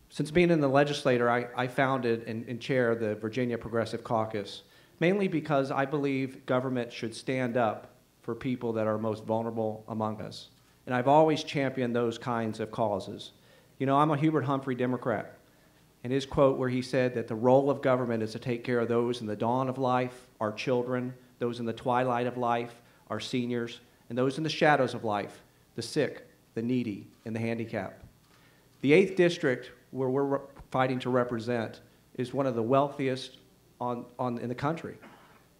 Since being in the legislature, I founded and chair the Virginia Progressive Caucus, mainly because I believe government should stand up for people that are most vulnerable among us. And I've always championed those kinds of causes. You know, I'm a Hubert Humphrey Democrat, and his quote where he said that the role of government is to take care of those in the dawn of life, our children, those in the twilight of life, our seniors, and those in the shadows of life, the sick, the needy, and the handicapped. The 8th District, where we're fighting to represent, is one of the wealthiest in the country.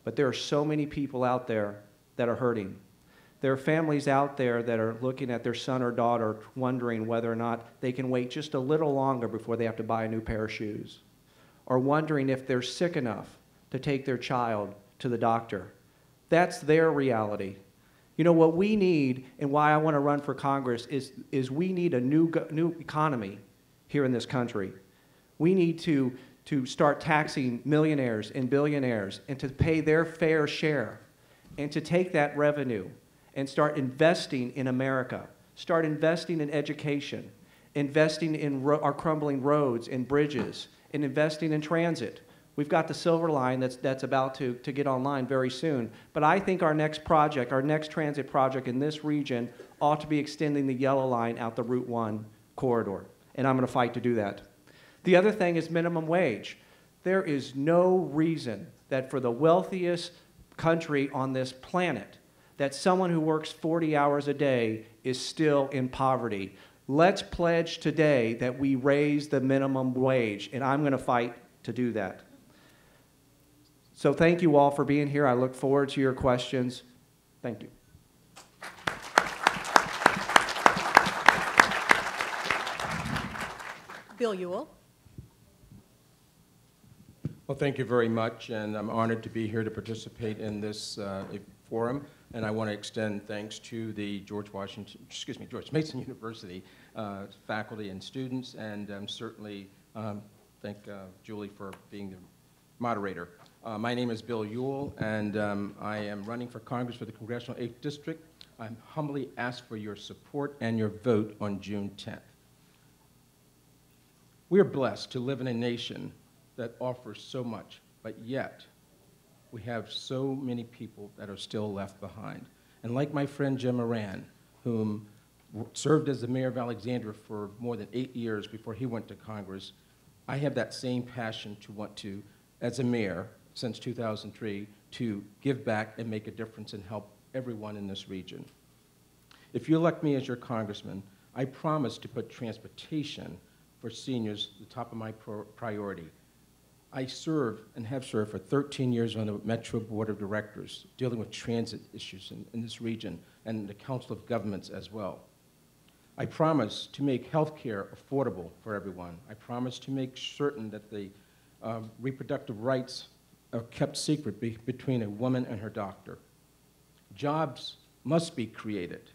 But there are so many people out there that are hurting. There are families out there that are looking at their son or daughter wondering whether or not they can wait just a little longer before they have to buy a new pair of shoes, or wondering if they're sick enough to take their child to the doctor. That's their reality. You know, what we need, and why I want to run for Congress, is we need a new economy here in this country. We need to start taxing millionaires and billionaires and to pay their fair share, and to take that revenue and start investing in America, start investing in education, investing in our crumbling roads and bridges, and investing in transit. We've got the Silver Line that's about to get online very soon. But I think our next project, our next transit project in this region ought to be extending the Yellow Line out the Route 1 corridor. And I'm going to fight to do that. The other thing is minimum wage. There is no reason that for the wealthiest country on this planet that someone who works 40 hours a day is still in poverty. Let's pledge today that we raise the minimum wage, and I'm going to fight to do that. So thank you all for being here. I look forward to your questions. Thank you. Bill Ewell. Well, thank you very much, and I'm honored to be here to participate in this forum. And I want to extend thanks to the George Mason University faculty and students, and certainly thank Julie for being the moderator. My name is Bill Ewell, and I am running for Congress for the Congressional 8th District. I humbly ask for your support and your vote on June 10th. We are blessed to live in a nation that offers so much, but yet we have so many people that are still left behind. And like my friend Jim Moran, whom served as the mayor of Alexandria for more than 8 years before he went to Congress, I have that same passion to want to, as a mayor since 2003, to give back and make a difference and help everyone in this region. If you elect me as your congressman, I promise to put transportation for seniors at the top of my priority. I serve and have served for 13 years on the Metro Board of Directors, dealing with transit issues in this region, and the Council of Governments as well. I promise to make health care affordable for everyone. I promise to make certain that the reproductive rights are kept secret between a woman and her doctor. Jobs must be created.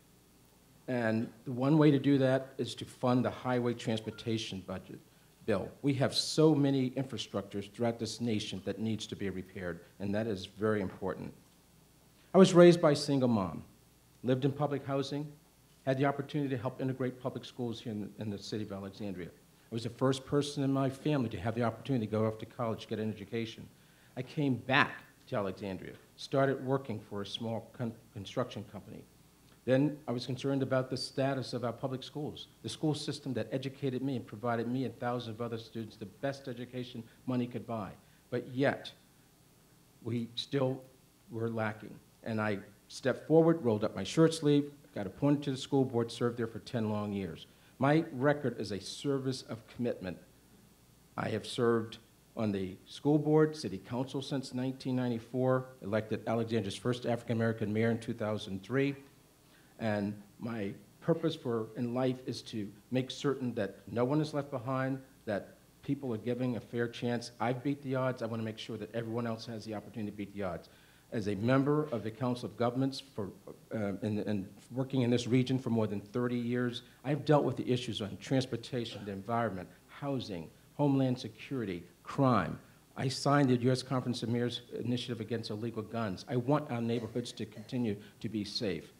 And the one way to do that is to fund the highway transportation budget bill. We have so many infrastructures throughout this nation that needs to be repaired, and that is very important. I was raised by a single mom, lived in public housing, had the opportunity to help integrate public schools here in the city of Alexandria. I was the first person in my family to have the opportunity to go off to college, get an education. I came back to Alexandria, started working for a small construction company. Then I was concerned about the status of our public schools, the school system that educated me and provided me and thousands of other students the best education money could buy. But yet, we still were lacking. And I stepped forward, rolled up my shirt sleeve, got appointed to the school board, served there for 10 long years. My record is a service of commitment. I have served on the school board, city council since 1994, elected Alexandria's first African-American mayor in 2003. And my purpose in life is to make certain that no one is left behind, that people are giving a fair chance. I've beat the odds. I want to make sure that everyone else has the opportunity to beat the odds. As a member of the Council of Governments and working in this region for more than 30 years, I've dealt with the issues on transportation, the environment, housing, homeland security, crime. I signed the U.S. Conference of Mayors Initiative Against Illegal Guns. I want our neighborhoods to continue to be safe.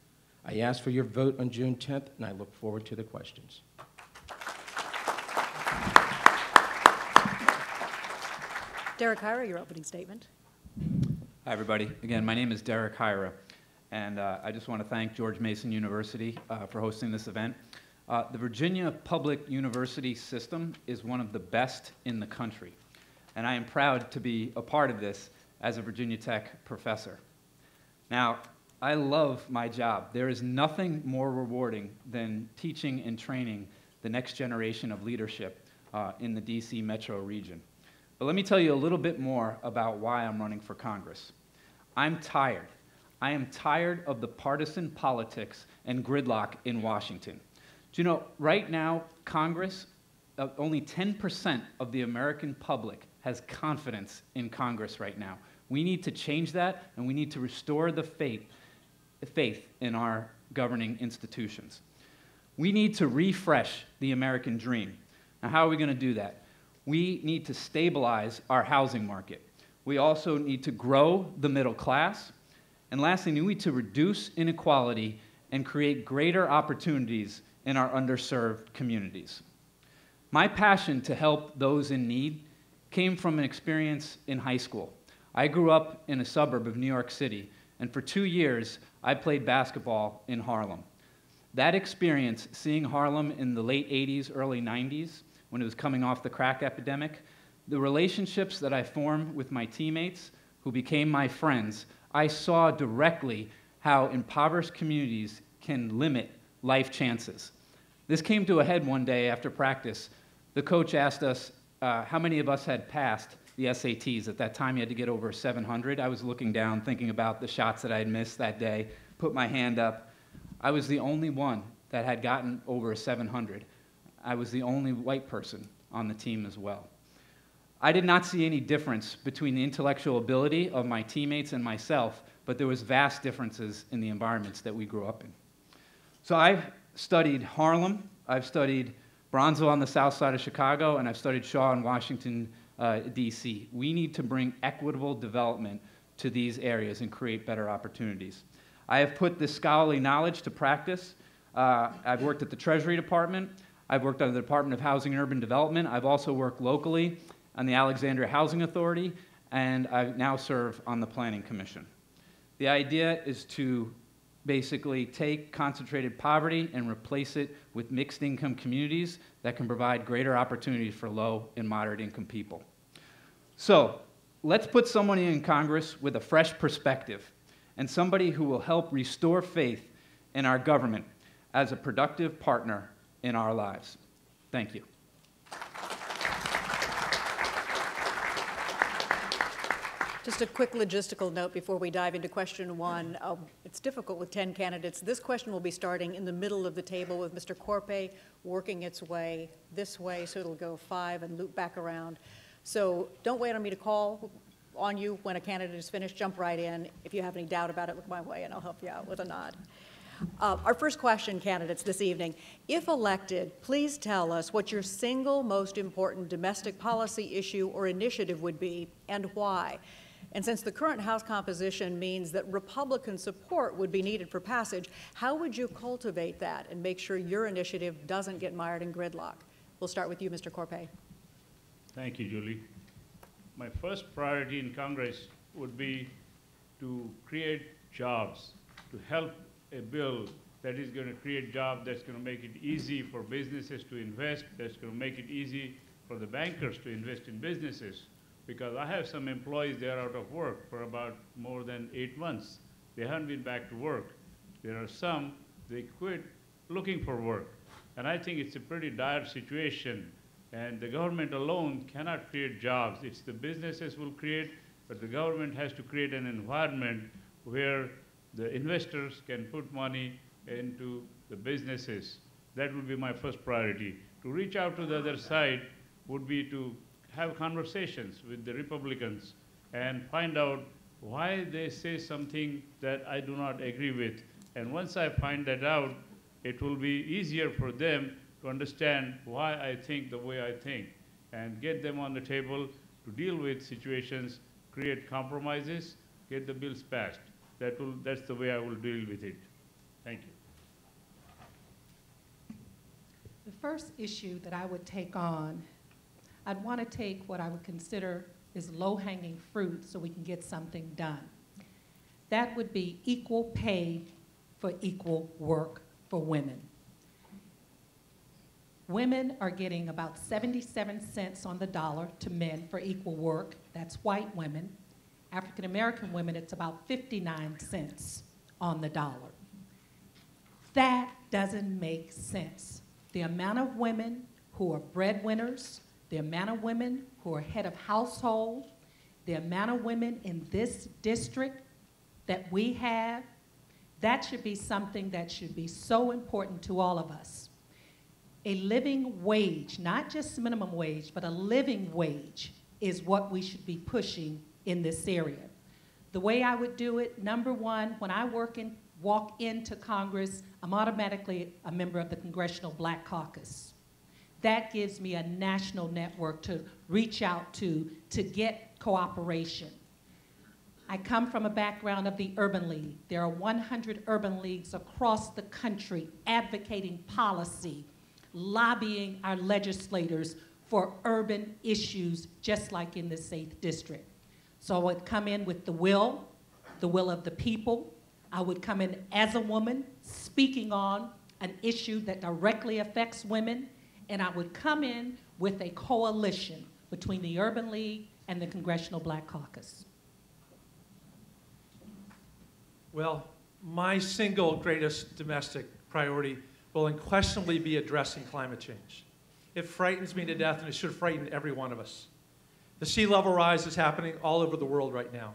I ask for your vote on June 10th, and I look forward to the questions. Derek Hyra, your opening statement. Hi, everybody. Again, my name is Derek Hyra, and I just want to thank George Mason University for hosting this event. The Virginia Public University system is one of the best in the country, and I am proud to be a part of this as a Virginia Tech professor. Now, I love my job. There is nothing more rewarding than teaching and training the next generation of leadership in the DC metro region. But let me tell you a little bit more about why I'm running for Congress. I'm tired. I am tired of the partisan politics and gridlock in Washington. Do you know, right now, Congress, only 10% of the American public has confidence in Congress right now. We need to change that, and we need to restore the faith in our governing institutions. We need to refresh the American dream. Now, how are we going to do that? We need to stabilize our housing market. We also need to grow the middle class. And lastly, we need to reduce inequality and create greater opportunities in our underserved communities. My passion to help those in need came from an experience in high school. I grew up in a suburb of New York City, and for 2 years, I played basketball in Harlem. That experience, seeing Harlem in the late 80s, early 90s, when it was coming off the crack epidemic, the relationships that I formed with my teammates, who became my friends, I saw directly how impoverished communities can limit life chances. This came to a head one day after practice. The coach asked us how many of us had passed the SATs. At that time, you had to get over 700. I was looking down, thinking about the shots that I had missed that day, put my hand up. I was the only one that had gotten over 700. I was the only white person on the team as well. I did not see any difference between the intellectual ability of my teammates and myself, but there was vast differences in the environments that we grew up in. So I've studied Harlem, I've studied Bronzeville on the south side of Chicago, and I've studied Shaw in Washington, D.C. We need to bring equitable development to these areas and create better opportunities. I have put this scholarly knowledge to practice. I've worked at the Treasury Department. I've worked on the Department of Housing and Urban Development. I've also worked locally on the Alexandria Housing Authority, and I now serve on the Planning Commission. The idea is to basically take concentrated poverty and replace it with mixed income communities that can provide greater opportunities for low and moderate income people. So let's put someone in Congress with a fresh perspective and somebody who will help restore faith in our government as a productive partner in our lives. Thank you. Just a quick logistical note before we dive into question one. It's difficult with 10 candidates. This question will be starting in the middle of the table with Mr. Corpe working its way this way, so it'll go 5 and loop back around. So don't wait on me to call on you when a candidate is finished. Jump right in. If you have any doubt about it, look my way and I'll help you out with a nod. Our first question, candidates, this evening. If elected, please tell us what your single most important domestic policy issue or initiative would be and why. And since the current House composition means that Republican support would be needed for passage, how would you cultivate that and make sure your initiative doesn't get mired in gridlock? We'll start with you, Mr. Corpe. Thank you, Julie. My first priority in Congress would be to create jobs, to help a bill that is going to create jobs, that's going to make it easy for businesses to invest, that's going to make it easy for the bankers to invest in businesses. Because I have some employees, they're out of work for about more than 8 months. They haven't been back to work. There are some, they quit looking for work. And I think it's a pretty dire situation. And the government alone cannot create jobs. It's the businesses will create, but the government has to create an environment where the investors can put money into the businesses. That would be my first priority. To reach out to the other side would be to have conversations with the Republicans and find out why they say something that I do not agree with. And once I find that out, it will be easier for them to understand why I think the way I think and get them on the table to deal with situations, create compromises, get the bills passed. That's the way I will deal with it. Thank you. The first issue that I would take on, I'd want to take what I would consider is low-hanging fruit so we can get something done. That would be equal pay for equal work for women. Women are getting about 77 cents on the dollar to men for equal work. That's white women. African American women, it's about 59 cents on the dollar. That doesn't make sense. The amount of women who are breadwinners, the amount of women who are head of household, the amount of women in this district that we have, that should be something that should be so important to all of us. A living wage, not just minimum wage, but a living wage is what we should be pushing in this area. The way I would do it, number one, when I walk into Congress, I'm automatically a member of the Congressional Black Caucus. That gives me a national network to reach out to get cooperation. I come from a background of the Urban League. There are 100 urban leagues across the country advocating policy, lobbying our legislators for urban issues, just like in this 8th district. So I would come in with the will of the people. I would come in as a woman, speaking on an issue that directly affects women, and I would come in with a coalition between the Urban League and the Congressional Black Caucus. Well, my single greatest domestic priority will unquestionably be addressing climate change. It frightens me to death, and it should frighten every one of us. The sea level rise is happening all over the world right now.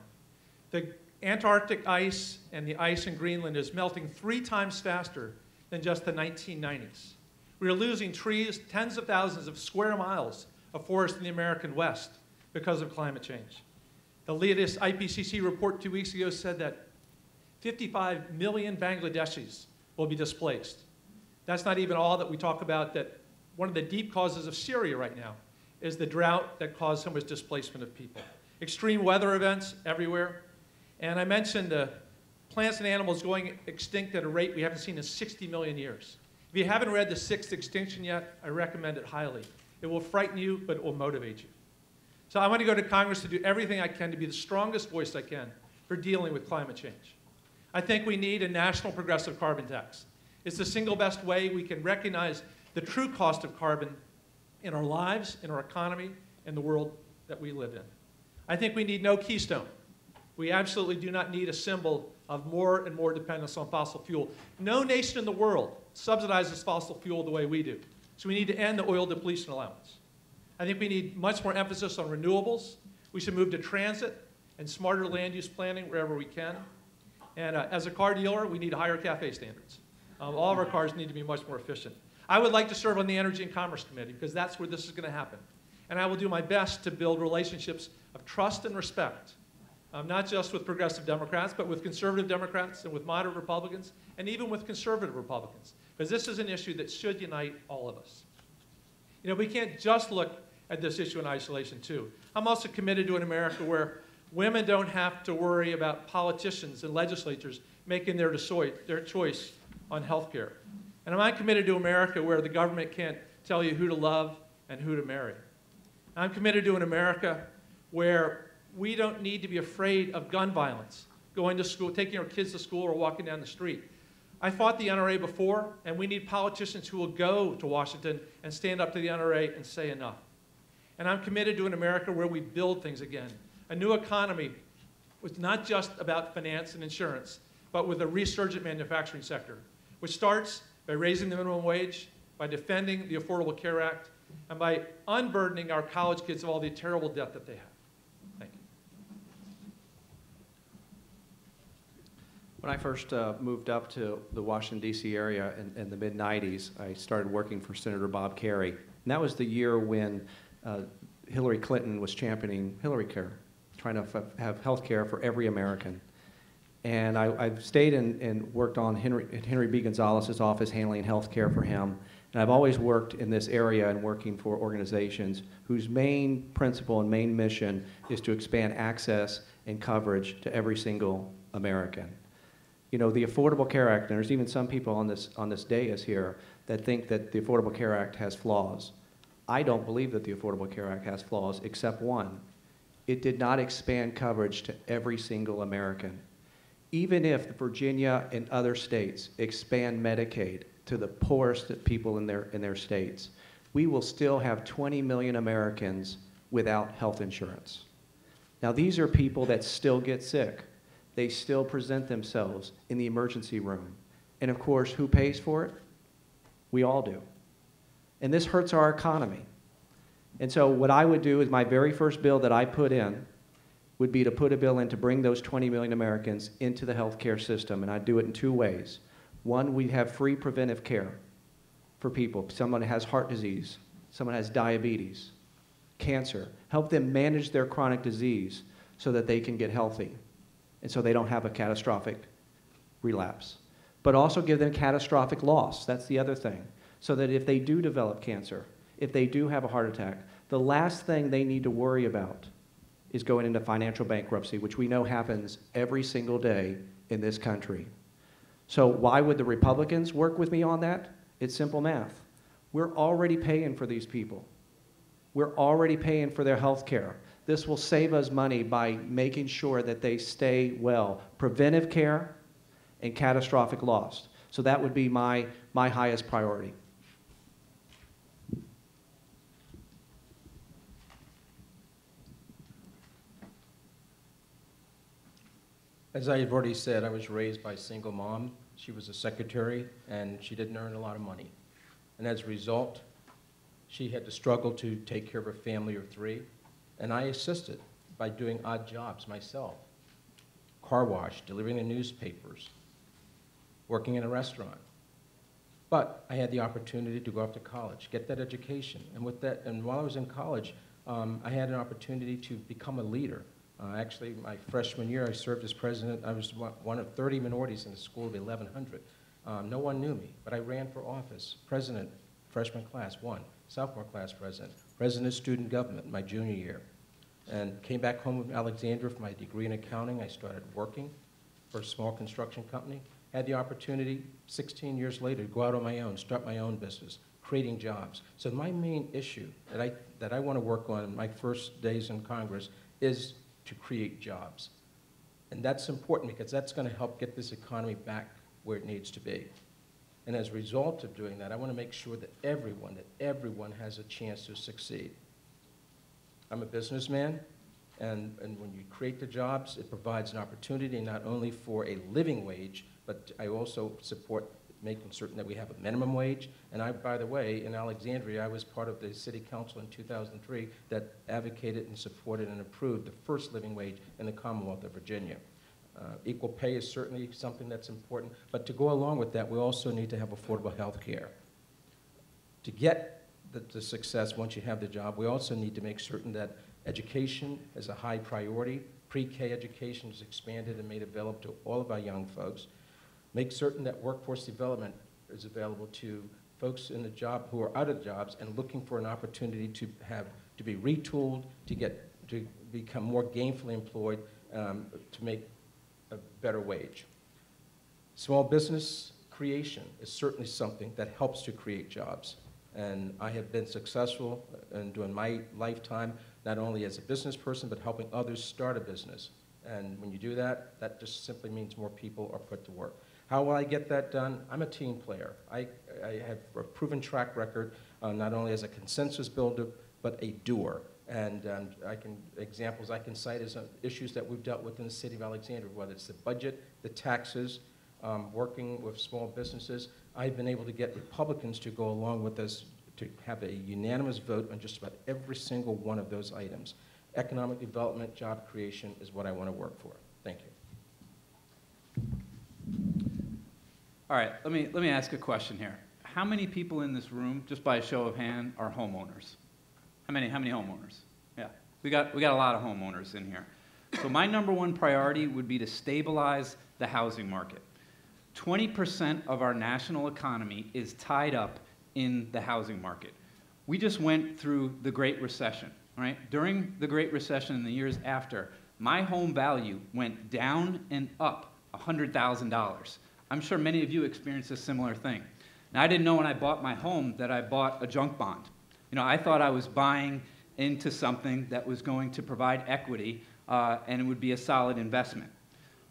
The Antarctic ice and the ice in Greenland is melting 3 times faster than just the 1990s. We are losing trees, tens of thousands of square miles of forest in the American West because of climate change. The latest IPCC report 2 weeks ago said that 55 million Bangladeshis will be displaced. That's not even all that we talk about, that one of the deep causes of Syria right now is the drought that caused so much displacement of people. Extreme weather events everywhere. And I mentioned plants and animals going extinct at a rate we haven't seen in 60 million years. If you haven't read The Sixth Extinction yet, I recommend it highly. It will frighten you, but it will motivate you. So I want to go to Congress to do everything I can to be the strongest voice I can for dealing with climate change. I think we need a national progressive carbon tax. It's the single best way we can recognize the true cost of carbon in our lives, in our economy, in the world that we live in. I think we need no Keystone. We absolutely do not need a symbol of more and more dependence on fossil fuel. No nation in the world subsidizes fossil fuel the way we do. So we need to end the oil depletion allowance. I think we need much more emphasis on renewables. We should move to transit and smarter land use planning wherever we can. And as a car dealer, we need higher CAFE standards. All of our cars need to be much more efficient. I would like to serve on the Energy and Commerce Committee because that's where this is going to happen. And I will do my best to build relationships of trust and respect, not just with progressive Democrats, but with conservative Democrats and with moderate Republicans, and even with conservative Republicans, because this is an issue that should unite all of us. You know, we can't just look at this issue in isolation, too. I'm also committed to an America where women don't have to worry about politicians and legislatures making their choice on health care. And I'm committed to America where the government can't tell you who to love and who to marry. I'm committed to an America where we don't need to be afraid of gun violence, going to school, taking our kids to school, or walking down the street. I fought the NRA before, and we need politicians who will go to Washington and stand up to the NRA and say enough. And I'm committed to an America where we build things again, a new economy with not just about finance and insurance, but with a resurgent manufacturing sector, which starts by raising the minimum wage, by defending the Affordable Care Act, and by unburdening our college kids of all the terrible debt that they have. Thank you. When I first moved up to the Washington, D.C. area in the mid-'90s, I started working for Senator Bob Kerrey. And that was the year when Hillary Clinton was championing Hillary Care, trying to have health care for every American. And I've stayed and worked on Henry B. Gonzalez's office handling health care for him. And I've always worked in this area and working for organizations whose main principle and main mission is to expand access and coverage to every single American. You know, the Affordable Care Act, and there's even some people on this dais here that think that the Affordable Care Act has flaws. I don't believe that the Affordable Care Act has flaws, except one. It did not expand coverage to every single American. Even if Virginia and other states expand Medicaid to the poorest people in their states, we will still have 20 million Americans without health insurance. Now, these are people that still get sick. They still present themselves in the emergency room. And of course, who pays for it? We all do. And this hurts our economy. And so what I would do is my very first bill that I put in would be to put a bill in to bring those 20 million Americans into the healthcare system, and I'd do it in two ways. One, we'd have free preventive care for people. Someone has heart disease, someone has diabetes, cancer. Help them manage their chronic disease so that they can get healthy and so they don't have a catastrophic relapse. But also give them catastrophic loss. That's the other thing. So that if they do develop cancer, if they do have a heart attack, the last thing they need to worry about is going into financial bankruptcy, which we know happens every single day in this country. So why would the Republicans work with me on that? It's simple math. We're already paying for these people. We're already paying for their health care. This will save us money by making sure that they stay well. Preventive care and catastrophic loss. So that would be my highest priority. As I have already said, I was raised by a single mom. She was a secretary, and she didn't earn a lot of money. And as a result, she had to struggle to take care of a family of three, and I assisted by doing odd jobs myself. Car wash, delivering the newspapers, working in a restaurant. But I had the opportunity to go off to college, get that education, and with that, and while I was in college, I had an opportunity to become a leader. Actually, my freshman year, I served as president. I was one of 30 minorities in a school of 1,100. No one knew me, but I ran for office. President, freshman class, won. Sophomore class president. President of student government my junior year. And came back home with Alexandria for my degree in accounting. I started working for a small construction company. Had the opportunity, 16 years later, to go out on my own, start my own business, creating jobs. So my main issue that I want to work on in my first days in Congress is to create jobs. And that's important because that's going to help get this economy back where it needs to be. And as a result of doing that, I want to make sure that everyone has a chance to succeed. I'm a businessman, and when you create the jobs, it provides an opportunity not only for a living wage, but I also support making certain that we have a minimum wage. And by the way, in Alexandria, I was part of the city council in 2003 that advocated and supported and approved the first living wage in the Commonwealth of Virginia. Equal pay is certainly something that's important, but to go along with that, we also need to have affordable health care. To get the success once you have the job, we also need to make certain that education is a high priority. Pre-K education is expanded and made available to all of our young folks. Make certain that workforce development is available to folks in the job who are out of jobs and looking for an opportunity to be retooled, to become more gainfully employed, to make a better wage. Small business creation is certainly something that helps to create jobs. And I have been successful in doing my lifetime, not only as a business person, but helping others start a business. And when you do that, that just simply means more people are put to work. How will I get that done? I'm a team player. I have a proven track record, not only as a consensus builder, but a doer. And examples I can cite is issues that we've dealt with in the city of Alexandria, whether it's the budget, the taxes, working with small businesses. I've been able to get Republicans to go along with us to have a unanimous vote on just about every single one of those items. Economic development, job creation is what I want to work for. Thank you. All right, let me ask a question here. How many people in this room, just by a show of hand, are homeowners? How many homeowners? Yeah, we got a lot of homeowners in here. So my number one priority would be to stabilize the housing market. 20% of our national economy is tied up in the housing market. We just went through the Great Recession, right? During the Great Recession and the years after, my home value went down and up $100,000. I'm sure many of you experienced a similar thing. Now, I didn't know when I bought my home that I bought a junk bond. You know, I thought I was buying into something that was going to provide equity and it would be a solid investment.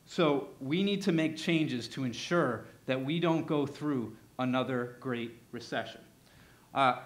So we need to make changes to ensure that we don't go through another Great Recession.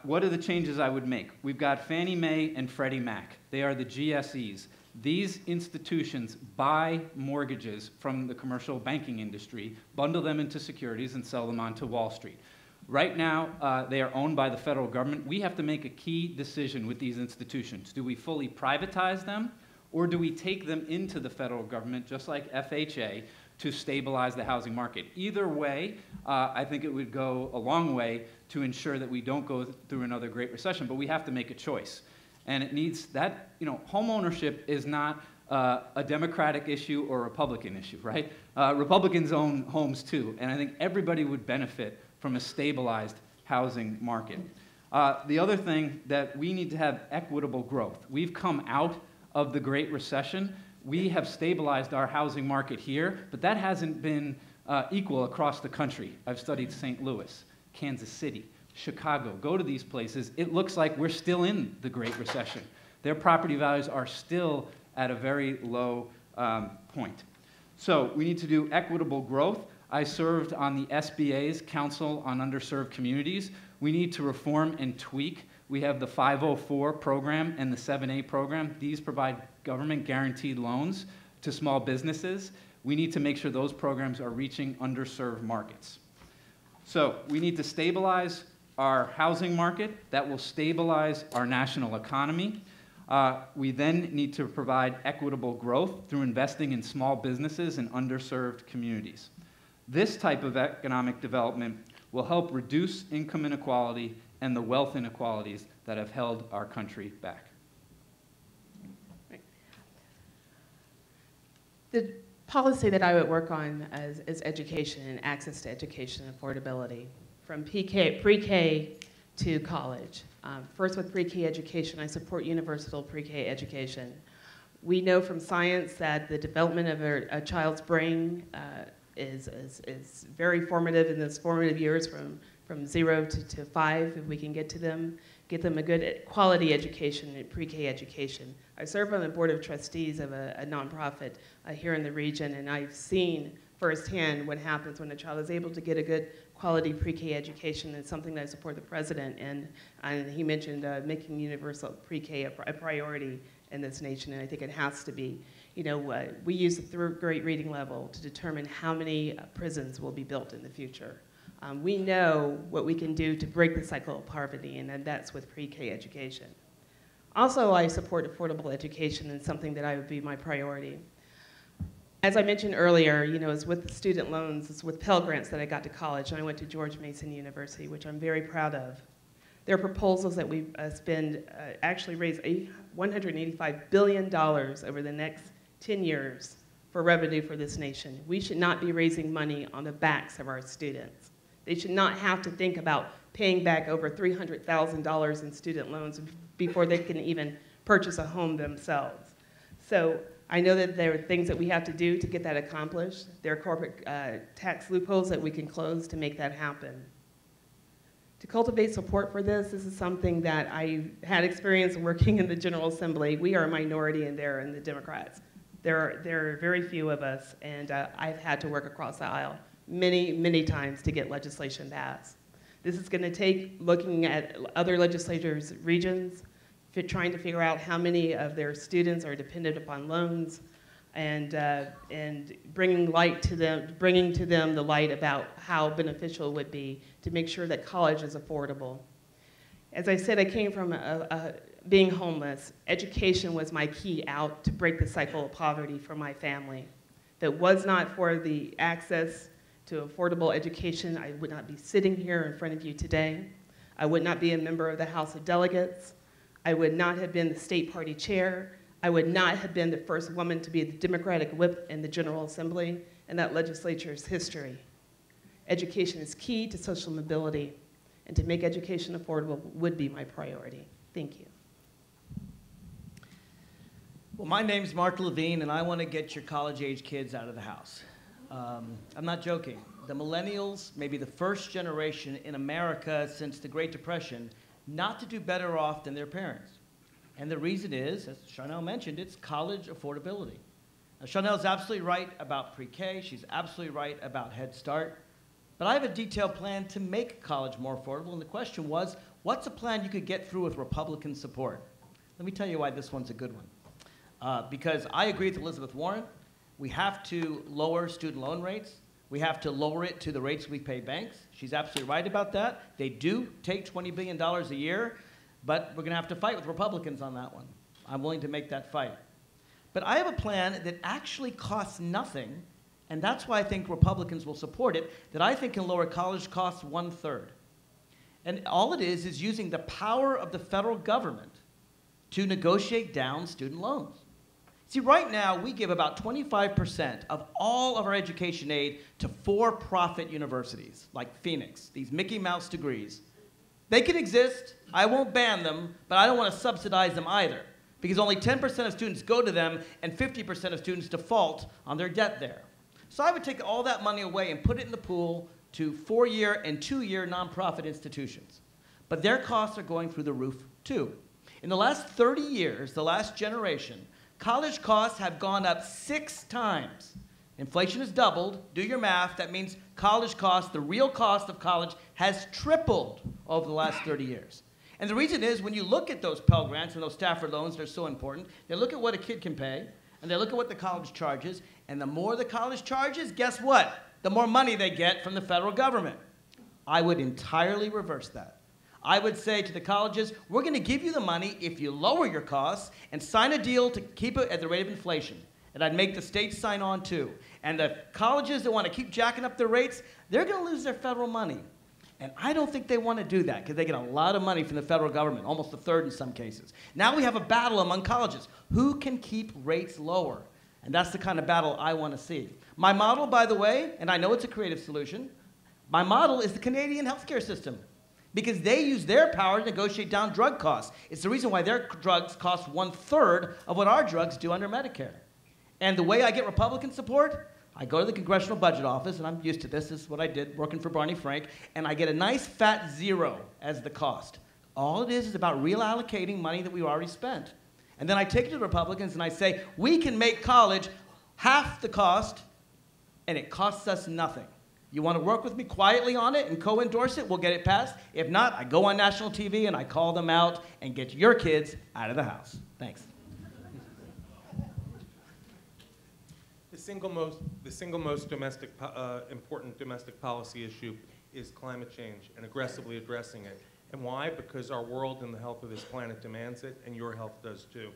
What are the changes I would make? We've got Fannie Mae and Freddie Mac. They are the GSEs. These institutions buy mortgages from the commercial banking industry, bundle them into securities, and sell them onto Wall Street. Right now, they are owned by the federal government. We have to make a key decision with these institutions. Do we fully privatize them, or do we take them into the federal government, just like FHA, to stabilize the housing market? Either way, I think it would go a long way to ensure that we don't go through another Great Recession, but we have to make a choice. And it needs that, you know, home ownership is not a Democratic issue or a Republican issue, right? Republicans own homes too, and I think everybody would benefit from a stabilized housing market. The other thing that we need to have equitable growth. We've come out of the Great Recession. We have stabilized our housing market here, but that hasn't been equal across the country. I've studied St. Louis, Kansas City, Chicago. Go to these places. It looks like we're still in the Great Recession. Their property values are still at a very low point. So we need to do equitable growth. I served on the SBA's Council on Underserved Communities. We need to reform and tweak. We have the 504 program and the 7A program. These provide government guaranteed loans to small businesses. We need to make sure those programs are reaching underserved markets. So we need to stabilize our housing market. That will stabilize our national economy. We then need to provide equitable growth through investing in small businesses and underserved communities. This type of economic development will help reduce income inequality and the wealth inequalities that have held our country back. The policy that I would work on is education and access to education and affordability, from pre-K to college. First, with pre-K education, I support universal pre-K education. We know from science that the development of a child's brain is very formative in those formative years from from 0 to 5, if we can get them a good quality education, pre-K education. I serve on the board of trustees of a nonprofit here in the region, and I've seen firsthand what happens when a child is able to get a good quality pre-K education. It's something that I support the president, and he mentioned making universal pre-K a priority in this nation, and I think it has to be. You know, we use the third grade reading level to determine how many prisons will be built in the future. We know what we can do to break the cycle of poverty, and that's with pre-K education. Also, I support affordable education, and something that I would be my priority. As I mentioned earlier, you know, it's with the student loans, it's with Pell Grants that I got to college, and I went to George Mason University, which I'm very proud of. There are proposals that we actually raise $185 billion over the next 10 years for revenue for this nation. We should not be raising money on the backs of our students. They should not have to think about paying back over $300,000 in student loans before they can even purchase a home themselves. So I know that there are things that we have to do to get that accomplished. There are corporate tax loopholes that we can close to make that happen. To cultivate support for this is something that I had experience working in the General Assembly. We are a minority in there in the Democrats. There are very few of us, and I've had to work across the aisle many times to get legislation passed. This is going to take looking at other legislators' regions, trying to figure out how many of their students are dependent upon loans, and bringing to them the light about how beneficial it would be to make sure that college is affordable. As I said, I came from being homeless. Education was my key out to break the cycle of poverty for my family. If it was not for the access to affordable education, I would not be sitting here in front of you today. I would not be a member of the House of Delegates. I would not have been the state party chair. I would not have been the first woman to be the Democratic whip in the General Assembly in that legislature's history. Education is key to social mobility, and to make education affordable would be my priority. Thank you. Well, my name's Mark Levine, and I want to get your college-age kids out of the house. I'm not joking. The millennials may be the first generation in America since the Great Depression not to do better off than their parents. And the reason is, as Chanel mentioned, it's college affordability. Now, Chanel's absolutely right about pre-K. She's absolutely right about Head Start. But I have a detailed plan to make college more affordable, and the question was, what's a plan you could get through with Republican support? Let me tell you why this one's a good one. Because I agree with Elizabeth Warren. We have to lower student loan rates. We have to lower it to the rates we pay banks. She's absolutely right about that. They do take $20 billion a year, but we're going to have to fight with Republicans on that one. I'm willing to make that fight. But I have a plan that actually costs nothing, and that's why I think Republicans will support it, that I think can lower college costs 1/3. And all it is using the power of the federal government to negotiate down student loans. See, right now, we give about 25% of all of our education aid to for-profit universities, like Phoenix, these Mickey Mouse degrees. They can exist. I won't ban them, but I don't want to subsidize them either, because only 10% of students go to them, and 50% of students default on their debt there. So I would take all that money away and put it in the pool to 4-year and 2-year nonprofit institutions. But their costs are going through the roof, too. In the last 30 years, the last generation, college costs have gone up 6 times. Inflation has doubled. Do your math. That means college costs, the real cost of college, has tripled over the last 30 years. And the reason is, when you look at those Pell Grants and those Stafford loans, they're so important, they look at what a kid can pay, and they look at what the college charges, and the more the college charges, guess what? The more money they get from the federal government. I would entirely reverse that. I would say to the colleges, we're going to give you the money if you lower your costs and sign a deal to keep it at the rate of inflation. And I'd make the states sign on too. And the colleges that want to keep jacking up their rates, they're going to lose their federal money. And I don't think they want to do that, because they get a lot of money from the federal government, almost a third in some cases. Now we have a battle among colleges. Who can keep rates lower? And that's the kind of battle I want to see. My model, by the way, and I know it's a creative solution, my model is the Canadian healthcare system, because they use their power to negotiate down drug costs. It's the reason why their drugs cost 1/3 of what our drugs do under Medicare. And the way I get Republican support, I go to the Congressional Budget Office, and I'm used to this. This is what I did working for Barney Frank, and I get a nice fat zero as the cost. All it is about reallocating money that we already spent. And then I take it to the Republicans and I say, we can make college half the cost, and it costs us nothing. You want to work with me quietly on it and co-endorse it? We'll get it passed. If not, I go on national TV and I call them out and get your kids out of the house. Thanks. The single most important domestic policy issue is climate change and aggressively addressing it. And why? Because our world and the health of this planet demands it, and your health does too.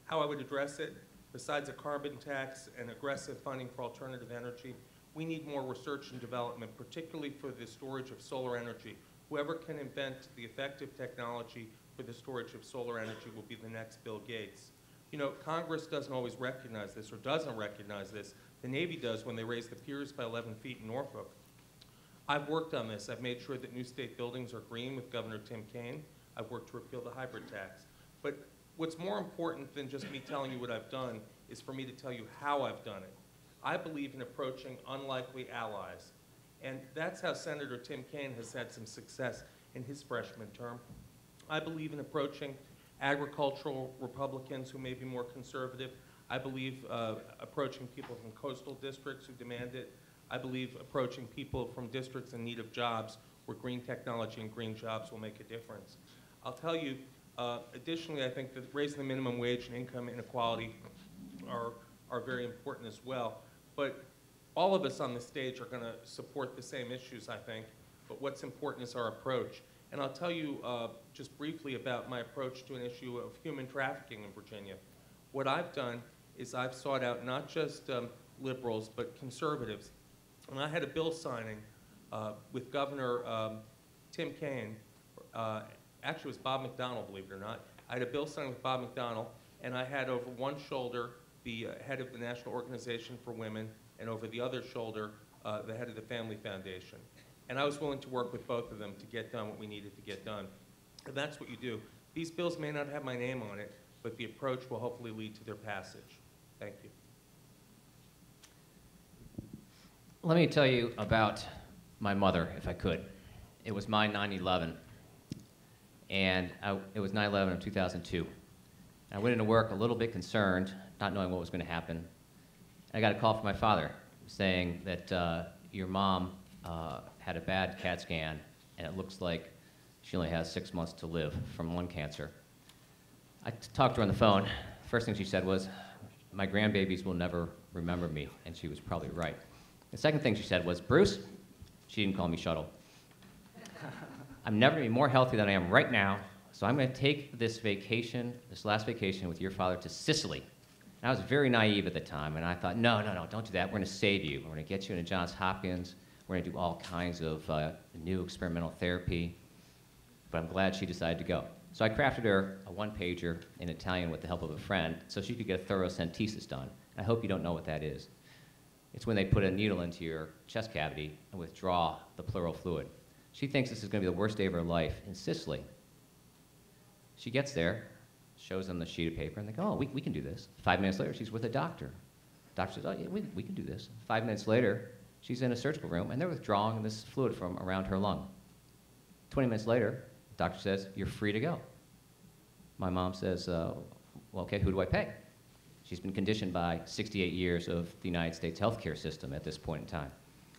How I would address it, besides a carbon tax and aggressive funding for alternative energy, we need more research and development, particularly for the storage of solar energy. Whoever can invent the effective technology for the storage of solar energy will be the next Bill Gates. You know, Congress doesn't always recognize this, or doesn't recognize this. The Navy does when they raise the piers by 11 feet in Norfolk. I've worked on this. I've made sure that new state buildings are green with Governor Tim Kaine. I've worked to repeal the hybrid tax. But what's more important than just me telling you what I've done is for me to tell you how I've done it. I believe in approaching unlikely allies. And that's how Senator Tim Kaine has had some success in his freshman term. I believe in approaching agricultural Republicans who may be more conservative. I believe approaching people from coastal districts who demand it. I believe approaching people from districts in need of jobs where green technology and green jobs will make a difference. I'll tell you, additionally, I think that raising the minimum wage and income inequality are very important as well. But all of us on the stage are going to support the same issues, I think. But what's important is our approach. And I'll tell you just briefly about my approach to an issue of human trafficking in Virginia. What I've done is I've sought out not just liberals, but conservatives. And I had a bill signing with Governor Tim Kaine. Actually, it was Bob McDonnell, believe it or not. I had a bill signing with Bob McDonnell, and I had over one shoulder the head of the National Organization for Women, and over the other shoulder, the head of the Family Foundation. And I was willing to work with both of them to get done what we needed to get done. And that's what you do. These bills may not have my name on it, but the approach will hopefully lead to their passage. Thank you. Let me tell you about my mother, if I could. It was my 9/11, and it was 9/11 of 2002. I went into work a little bit concerned, not knowing what was going to happen. I got a call from my father saying that your mom had a bad CAT scan, and it looks like she only has 6 months to live from lung cancer. I talked to her on the phone. First thing she said was, my grandbabies will never remember me, and she was probably right. The second thing she said was, Bruce, she didn't call me Shuttle, I'm never going to be more healthy than I am right now, so I'm going to take this vacation, this last vacation with your father to Sicily. And I was very naive at the time, and I thought, no, don't do that. We're going to save you. We're going to get you into Johns Hopkins. We're going to do all kinds of new experimental therapy. But I'm glad she decided to go. So I crafted her a one-pager in Italian with the help of a friend so she could get a thorough centesis done. I hope you don't know what that is. It's when they put a needle into your chest cavity and withdraw the pleural fluid. She thinks this is going to be the worst day of her life in Sicily. She gets there, shows them the sheet of paper, and they go, oh, we can do this. 5 minutes later, she's with a doctor. The doctor says, oh, yeah, we can do this. 5 minutes later, she's in a surgical room, and they're withdrawing this fluid from around her lung. 20 minutes later, the doctor says, you're free to go. My mom says, well, okay, who do I pay? She's been conditioned by 68 years of the United States healthcare system at this point in time.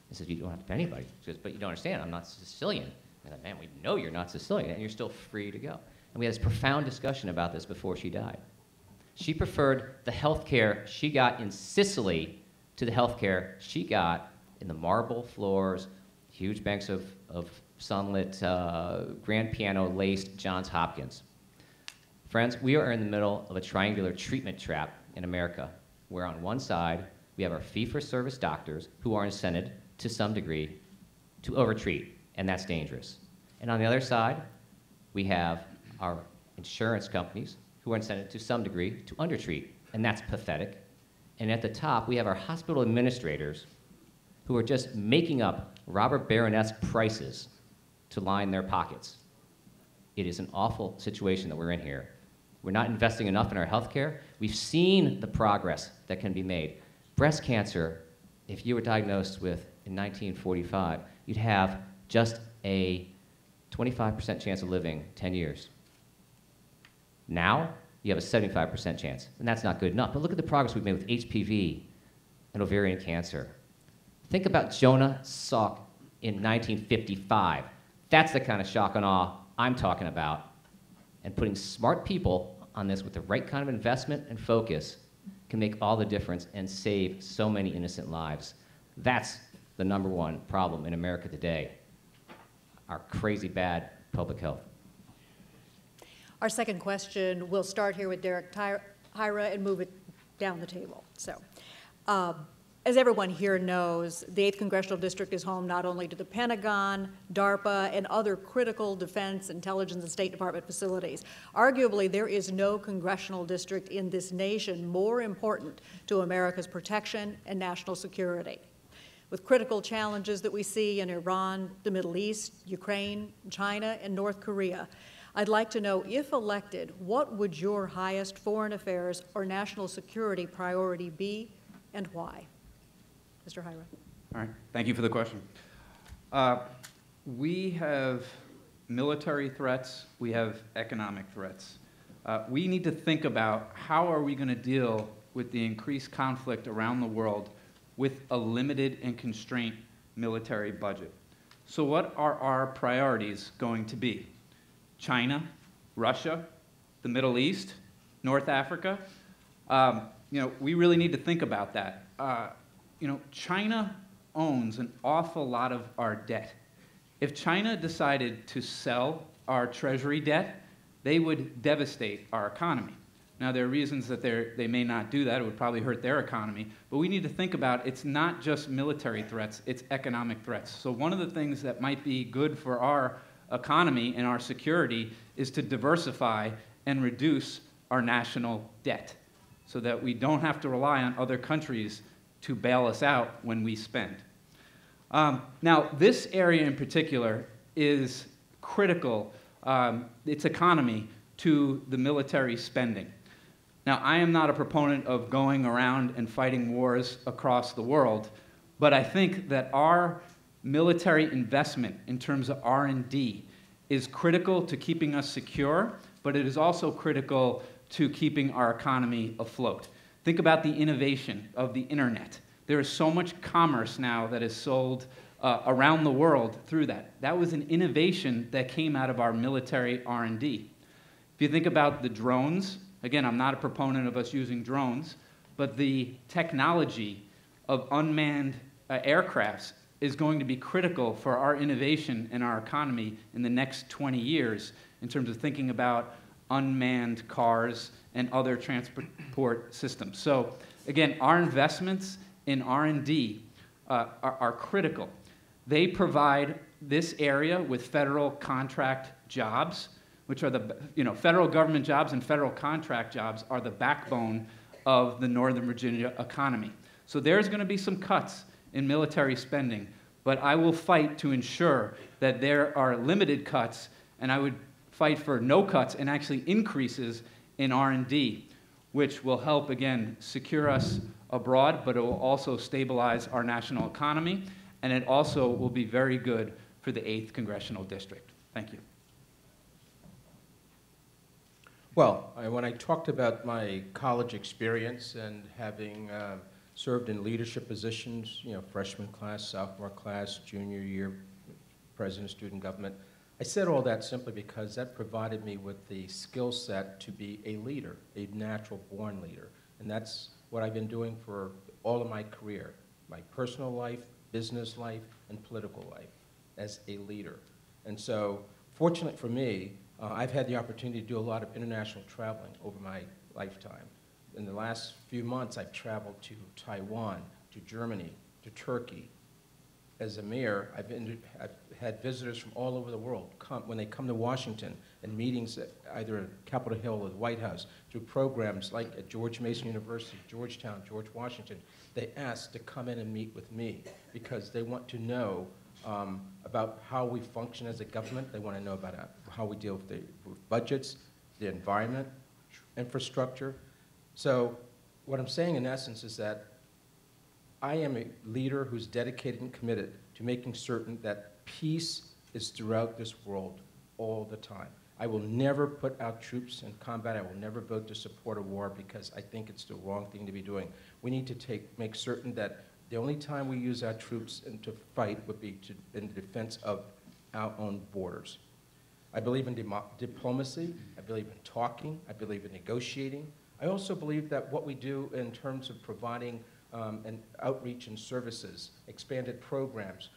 He says, you don't have to pay anybody. She says, but you don't understand, I'm not Sicilian. I said, man, we know you're not Sicilian, and you're still free to go. And we had this profound discussion about this before she died. She preferred the healthcare she got in Sicily to the healthcare she got in the marble floors, huge banks of sunlit, grand piano-laced Johns Hopkins. Friends, we are in the middle of a triangular treatment trap in America, where on one side, we have our fee-for-service doctors who are incented, to some degree, to overtreat, and that's dangerous. And on the other side, we have our insurance companies who are incented, to some degree, to undertreat, and that's pathetic. And at the top, we have our hospital administrators who are just making up Robert Baronesque prices to line their pockets. It is an awful situation that we're in here. We're not investing enough in our health care. We've seen the progress that can be made. Breast cancer if you were diagnosed with, in 1945, you'd have just a 25% chance of living 10 years. Now, you have a 75% chance, and that's not good enough. But look at the progress we've made with HPV and ovarian cancer. Think about Jonah Salk in 1955. That's the kind of shock and awe I'm talking about. And putting smart people on this with the right kind of investment and focus can make all the difference and save so many innocent lives. That's the #1 problem in America today, our crazy bad public health. Our second question, we'll start here with Derek Hyra and move it down the table. So, as everyone here knows, the 8th Congressional District is home not only to the Pentagon, DARPA, and other critical defense, intelligence, and State Department facilities. Arguably, there is no congressional district in this nation more important to America's protection and national security. With critical challenges that we see in Iran, the Middle East, Ukraine, China, and North Korea, I'd like to know, if elected, what would your highest foreign affairs or national security priority be, and why? Mr. Hyra. All right, thank you for the question. We have military threats, we have economic threats. We need to think about how are we going to deal with the increased conflict around the world with a limited and constrained military budget. So what are our priorities going to be? China, Russia, the Middle East, North Africa? We really need to think about that. China owns an awful lot of our debt. If China decided to sell our treasury debt, they would devastate our economy. Now, there are reasons that they may not do that. It would probably hurt their economy. But we need to think about it's not just military threats, it's economic threats. So one of the things that might be good for our economy and our security is to diversify and reduce our national debt so that we don't have to rely on other countries to bail us out when we spend. Now, this area in particular is critical, its economy, to the military spending. Now, I am not a proponent of going around and fighting wars across the world, but I think that our military investment in terms of R&D is critical to keeping us secure, but it is also critical to keeping our economy afloat. Think about the innovation of the internet. There is so much commerce now that is sold around the world through that. That was an innovation that came out of our military R&D. If you think about the drones, again, I'm not a proponent of us using drones, but the technology of unmanned aircrafts is going to be critical for our innovation in our economy in the next 20 years in terms of thinking about unmanned cars and other transport systems. So again, our investments in R&D are critical. They provide this area with federal contract jobs, which are the, federal government jobs and federal contract jobs are the backbone of the Northern Virginia economy. So there's going to be some cuts in military spending, but I will fight to ensure that there are limited cuts, and I would fight for no cuts and actually increases in R&D, which will help, again, secure us abroad, but it will also stabilize our national economy, and it also will be very good for the 8th Congressional District. Thank you. Well, when I talked about my college experience and having served in leadership positions, freshman class, sophomore class, junior year, president, student government, I said all that simply because that provided me with the skill set to be a leader, a natural-born leader. And that's what I've been doing for all of my career, my personal life, business life, and political life, as a leader. And so, fortunately for me, I've had the opportunity to do a lot of international traveling over my lifetime. In the last few months, I've traveled to Taiwan, to Germany, to Turkey. As a mayor, I've had visitors from all over the world when they come to Washington and meetings at either at Capitol Hill or the White House through programs like at George Mason University, Georgetown, George Washington. They ask to come in and meet with me because they want to know about how we function as a government. They want to know about how we deal with budgets, the environment, infrastructure. So what I'm saying in essence is that I am a leader who's dedicated and committed to making certain that peace is throughout this world all the time. I will never put our troops in combat. I will never vote to support a war because I think it's the wrong thing to be doing. We need to make certain that the only time we use our troops to fight would be in the defense of our own borders. I believe in diplomacy. I believe in talking. I believe in negotiating. I also believe that what we do in terms of providing and outreach and services, expanded programs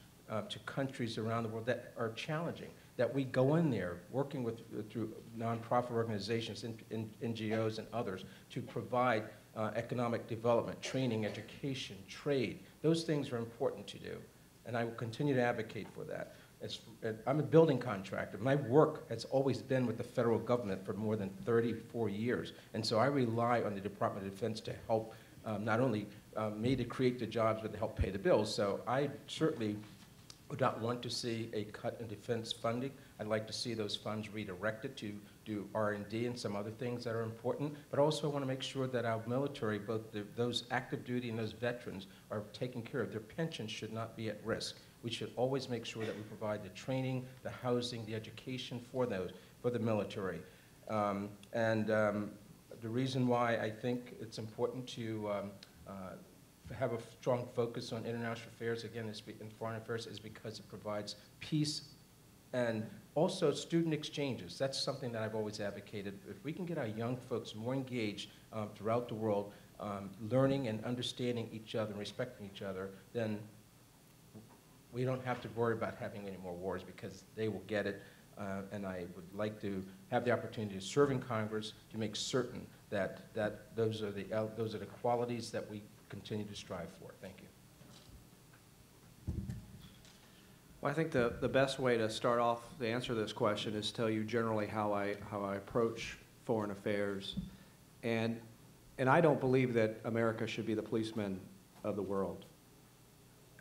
to countries around the world that are challenging, that we go in there working through nonprofit organizations, NGOs and others to provide economic development, training, education, trade. Those things are important to do, and I will continue to advocate for that. I'm a building contractor. My work has always been with the federal government for more than 34 years, and so I rely on the Department of Defense to help not only me to create the jobs, but to help pay the bills. So I certainly would not want to see a cut in defense funding. I'd like to see those funds redirected to do R&D and some other things that are important, but also want to make sure that our military, both those active duty and those veterans, are taken care of. Their pensions should not be at risk. We should always make sure that we provide the training, the housing, the education for the military. The reason why I think it's important to have a strong focus on international affairs, again, and foreign affairs, is because it provides peace and also student exchanges. That's something that I've always advocated. If we can get our young folks more engaged throughout the world, learning and understanding each other and respecting each other, then we don't have to worry about having any more wars because they will get it. And I would like to have the opportunity to serve in Congress to make certain that those are the qualities that we continue to strive for. Thank you. Well, I think the best way to start off to answer this question is tell you generally how I approach foreign affairs. And I don't believe that America should be the policeman of the world.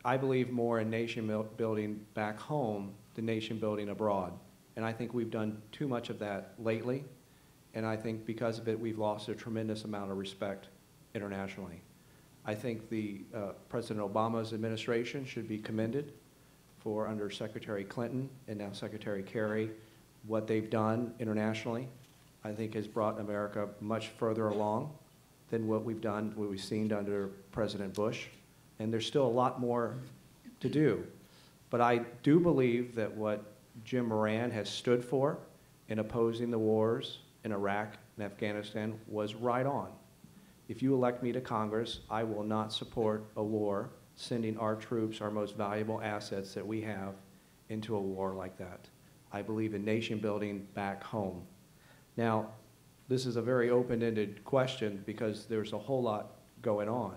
I believe more in nation building back home than nation building abroad. And I think we've done too much of that lately. And I think because of it, we've lost a tremendous amount of respect internationally. I think President Obama's administration should be commended for, under Secretary Clinton and now Secretary Kerry, what they've done internationally. I think has brought America much further along than what we've seen under President Bush. And there's still a lot more to do. But I do believe that what Jim Moran has stood for in opposing the wars in Iraq and Afghanistan was right on. If you elect me to Congress, I will not support a war sending our troops, our most valuable assets that we have, into a war like that. I believe in nation building back home. Now, this is a very open-ended question because there's a whole lot going on.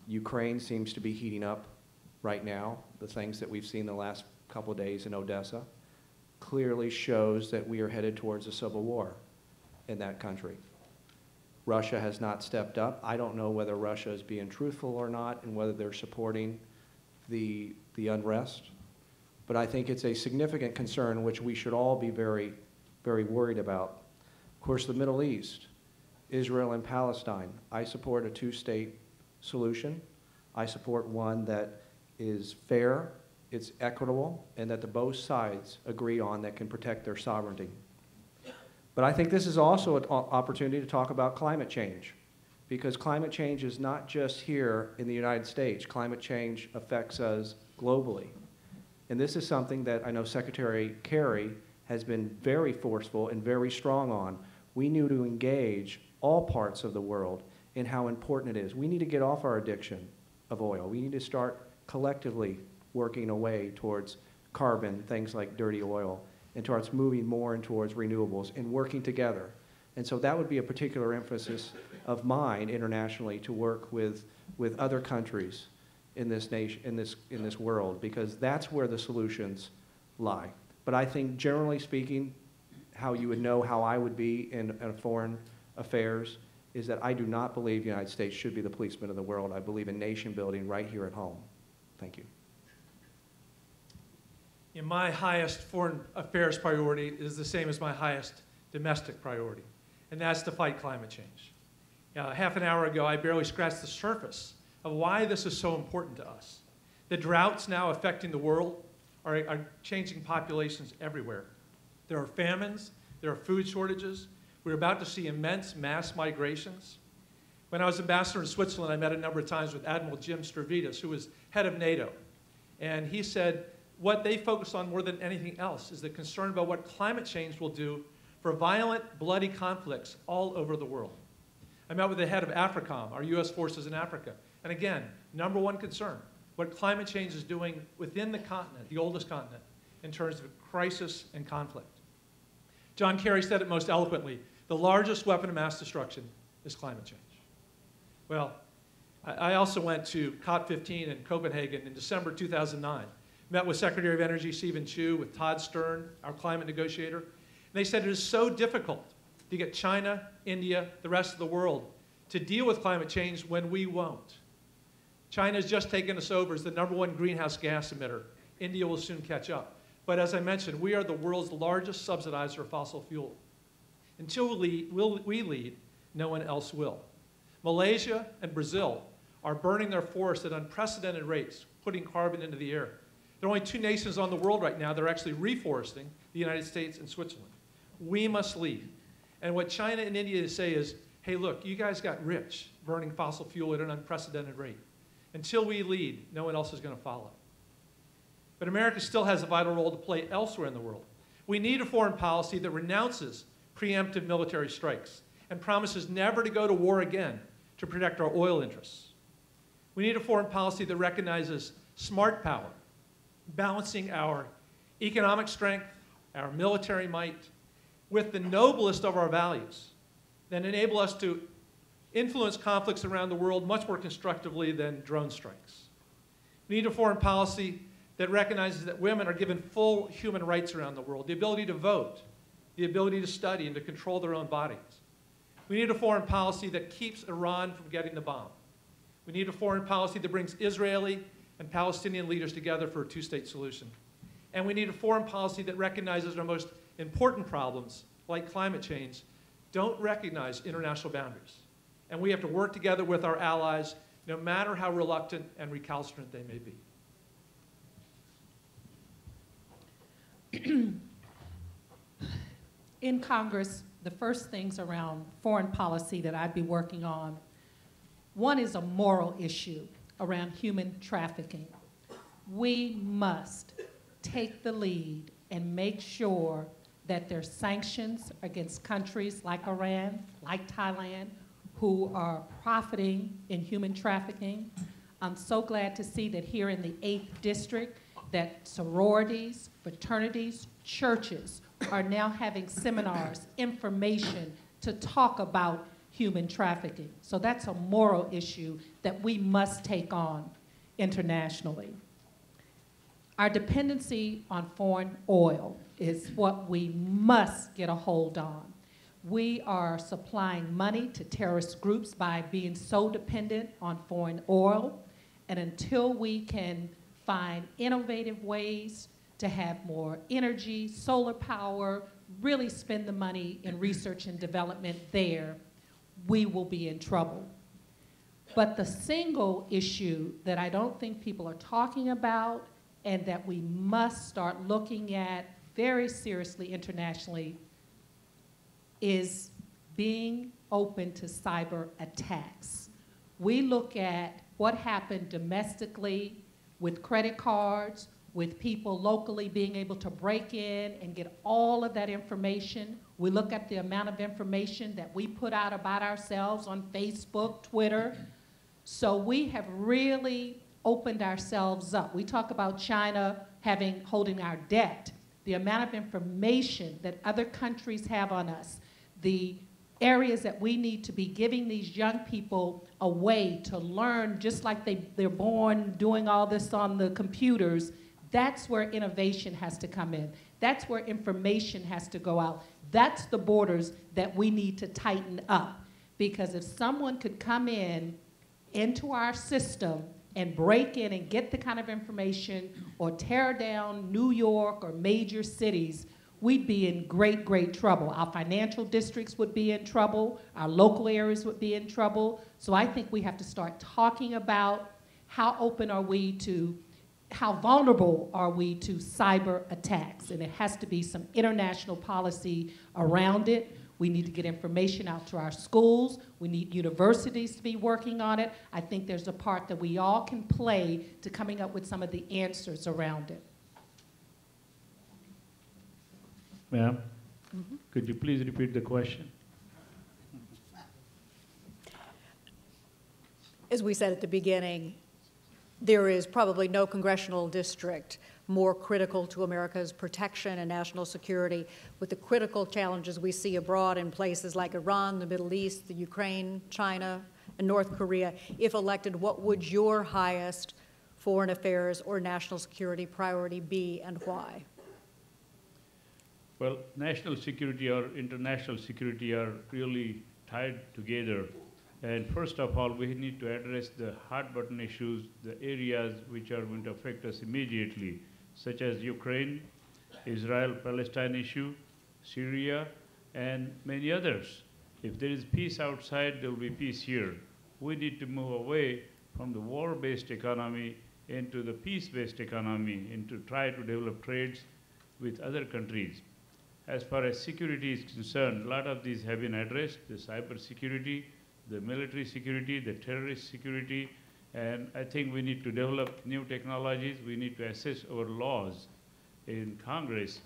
Ukraine seems to be heating up right now. The things that we've seen the last couple of days in Odessa clearly shows that we are headed towards a civil war in that country. Russia has not stepped up. I don't know whether Russia is being truthful or not and whether they're supporting the unrest. But I think it's a significant concern which we should all be very, very worried about. Of course, the Middle East, Israel and Palestine. I support a two-state solution. I support one that is fair, it's equitable, and that both sides agree on that can protect their sovereignty. But I think this is also an opportunity to talk about climate change, because climate change is not just here in the United States. Climate change affects us globally. And this is something that I know Secretary Kerry has been very forceful and very strong on. We need to engage all parts of the world in how important it is. We need to get off our addiction of oil. We need to start collectively working away towards carbon, things like dirty oil, and towards moving more and towards renewables and working together. And so that would be a particular emphasis of mine internationally, to work with other countries in this nation, in this world, because that's where the solutions lie. But I think generally speaking, how you would know how I would be in foreign affairs is that I do not believe the United States should be the policeman of the world. I believe in nation building right here at home. Thank you. My highest foreign affairs priority is the same as my highest domestic priority, and that's to fight climate change. Half an hour ago, I barely scratched the surface of why this is so important to us. The droughts now affecting the world are changing populations everywhere. There are famines, there are food shortages. We're about to see immense mass migrations. When I was ambassador in Switzerland, I met a number of times with Admiral Jim Stavridis, who was head of NATO. And he said what they focus on more than anything else is the concern about what climate change will do for violent, bloody conflicts all over the world. I met with the head of AFRICOM, our US forces in Africa. And again, number one concern, what climate change is doing within the continent, the oldest continent, in terms of crisis and conflict. John Kerry said it most eloquently, the largest weapon of mass destruction is climate change. Well, I also went to COP15 in Copenhagen in December 2009. Met with Secretary of Energy Stephen Chu, with Todd Stern, our climate negotiator. And they said it is so difficult to get China, India, the rest of the world to deal with climate change when we won't. China has just taken us over as the #1 greenhouse gas emitter. India will soon catch up. But as I mentioned, we are the world's largest subsidizer of fossil fuel. Until we lead, no one else will. Malaysia and Brazil are burning their forests at unprecedented rates, putting carbon into the air. There are only 2 nations on the world right now that are actually reforesting, the United States and Switzerland. We must lead. And what China and India say is, hey, look, you guys got rich burning fossil fuel at an unprecedented rate. Until we lead, no one else is going to follow. But America still has a vital role to play elsewhere in the world. We need a foreign policy that renounces preemptive military strikes and promises never to go to war again to protect our oil interests. We need a foreign policy that recognizes smart power, balancing our economic strength, our military might, with the noblest of our values that enable us to influence conflicts around the world much more constructively than drone strikes. We need a foreign policy that recognizes that women are given full human rights around the world, the ability to vote, the ability to study and to control their own bodies. We need a foreign policy that keeps Iran from getting the bomb. We need a foreign policy that brings Israeli and Palestinian leaders together for a 2-state solution. And we need a foreign policy that recognizes our most important problems, like climate change, don't recognize international boundaries. And we have to work together with our allies, no matter how reluctant and recalcitrant they may be. In Congress, the first things around foreign policy that I'd be working on, one is a moral issue around human trafficking. We must take the lead and make sure that there's sanctions against countries like Iran, like Thailand, who are profiting in human trafficking. I'm so glad to see that here in the 8th District that sororities, fraternities, churches are now having seminars, information to talk about human trafficking. So that's a moral issue that we must take on internationally. Our dependency on foreign oil is what we must get a hold on. We are supplying money to terrorist groups by being so dependent on foreign oil, and until we can find innovative ways to have more energy, solar power, really spend the money in research and development there, we will be in trouble. But the single issue that I don't think people are talking about and that we must start looking at very seriously internationally is being open to cyber attacks. We look at what happened domestically with credit cards, with people locally being able to break in and get all of that information. We look at the amount of information that we put out about ourselves on Facebook, Twitter. So we have really opened ourselves up. We talk about China holding our debt, the amount of information that other countries have on us, the areas that we need to be giving these young people a way to learn, just like they're born doing all this on the computers. That's where innovation has to come in. That's where information has to go out. That's the borders that we need to tighten up. Because if someone could come into our system and break in and get the kind of information or tear down New York or major cities, we'd be in great, great trouble. Our financial districts would be in trouble. Our local areas would be in trouble. So I think we have to start talking about how open are we to, how vulnerable are we to cyber attacks? And it has to be some international policy around it. We need to get information out to our schools. We need universities to be working on it. I think there's a part that we all can play to coming up with some of the answers around it. Ma'am, could you please repeat the question? As we said at the beginning, there is probably no congressional district more critical to America's protection and national security, with the critical challenges we see abroad in places like Iran, the Middle East, the Ukraine, China, and North Korea. If elected, what would your highest foreign affairs or national security priority be, and why? Well, national security or international security are really tied together. And first of all, we need to address the hot button issues, the areas which are going to affect us immediately, such as Ukraine, Israel-Palestine issue, Syria, and many others. If there is peace outside, there will be peace here. We need to move away from the war-based economy into the peace-based economy, and to try to develop trades with other countries. As far as security is concerned, a lot of these have been addressed: the cyber security, the military security, the terrorist security, and I think we need to develop new technologies. We need to assess our laws in Congress.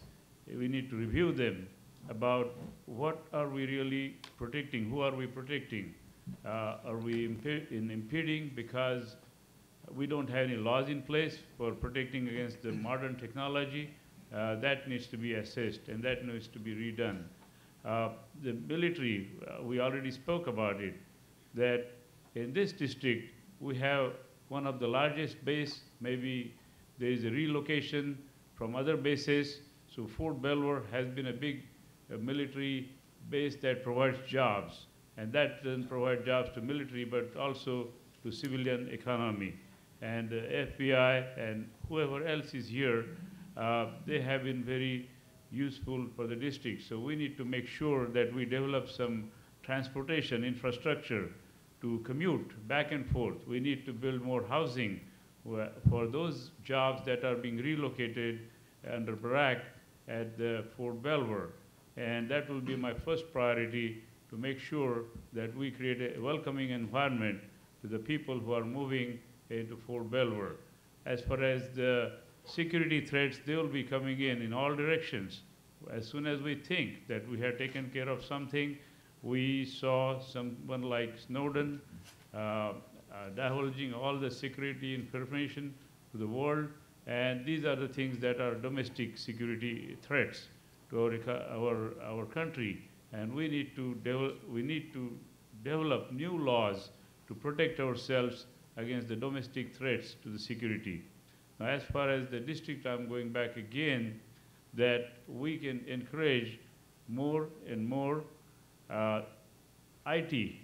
We need to review them about what are we really protecting, who are we protecting. Are we impeding because we don't have any laws in place for protecting against the modern technology? That needs to be assessed, and that needs to be redone. The military, we already spoke about it, that in this district, we have one of the largest base. Maybe there is a relocation from other bases. So Fort Belvoir has been a big military base that provides jobs. And that doesn't provide jobs to military, but also to civilian economy. And the FBI and whoever else is here, they have been very useful for the district. So we need to make sure that we develop some transportation infrastructure to commute back and forth. We need to build more housing for those jobs that are being relocated under Barack at the Fort Belvoir. And that will be my first priority, to make sure that we create a welcoming environment to the people who are moving into Fort Belvoir. As far as the security threats, they will be coming in all directions. As soon as we think that we have taken care of something, we saw someone like Snowden divulging all the security information to the world, and these are the things that are domestic security threats to our country. And we need to develop new laws to protect ourselves against the domestic threats to the security. Now, as far as the district, I'm going back again, that we can encourage more and more IT,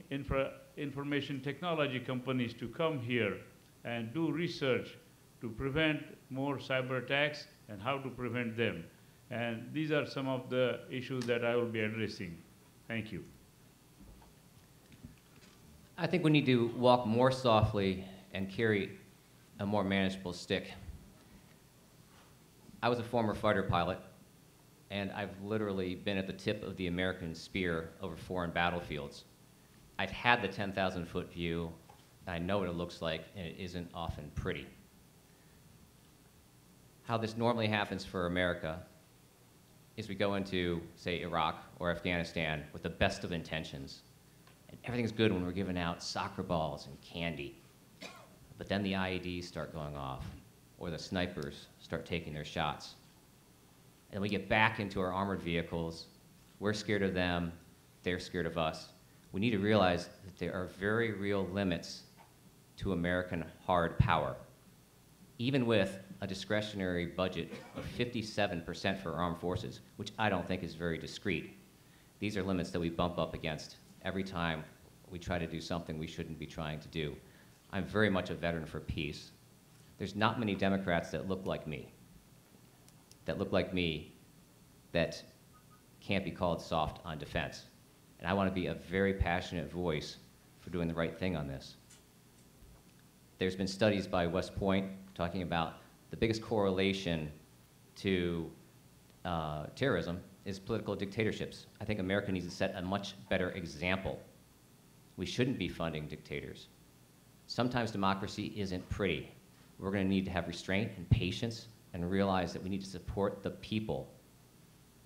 information technology companies to come here and do research to prevent more cyber attacks and how to prevent them. And these are some of the issues that I will be addressing. Thank you. I think we need to walk more softly and carry a more manageable stick. I was a former fighter pilot, and I've literally been at the tip of the American spear over foreign battlefields. I've had the 10,000-foot view. I know what it looks like, and it isn't often pretty. How this normally happens for America is we go into, say, Iraq or Afghanistan with the best of intentions, and everything's good when we're giving out soccer balls and candy. But then the IEDs start going off, or the snipers start taking their shots. And we get back into our armored vehicles. We're scared of them. They're scared of us. We need to realize that there are very real limits to American hard power. Even with a discretionary budget of 57% for armed forces, which I don't think is very discreet, these are limits that we bump up against every time we try to do something we shouldn't be trying to do. I'm very much a veteran for peace. There's not many Democrats that look like me that can't be called soft on defense. And I want to be a very passionate voice for doing the right thing on this. There's been studies by West Point talking about the biggest correlation to terrorism is political dictatorships. I think America needs to set a much better example. We shouldn't be funding dictators. Sometimes democracy isn't pretty. We're going to need to have restraint and patience and realize that we need to support the people.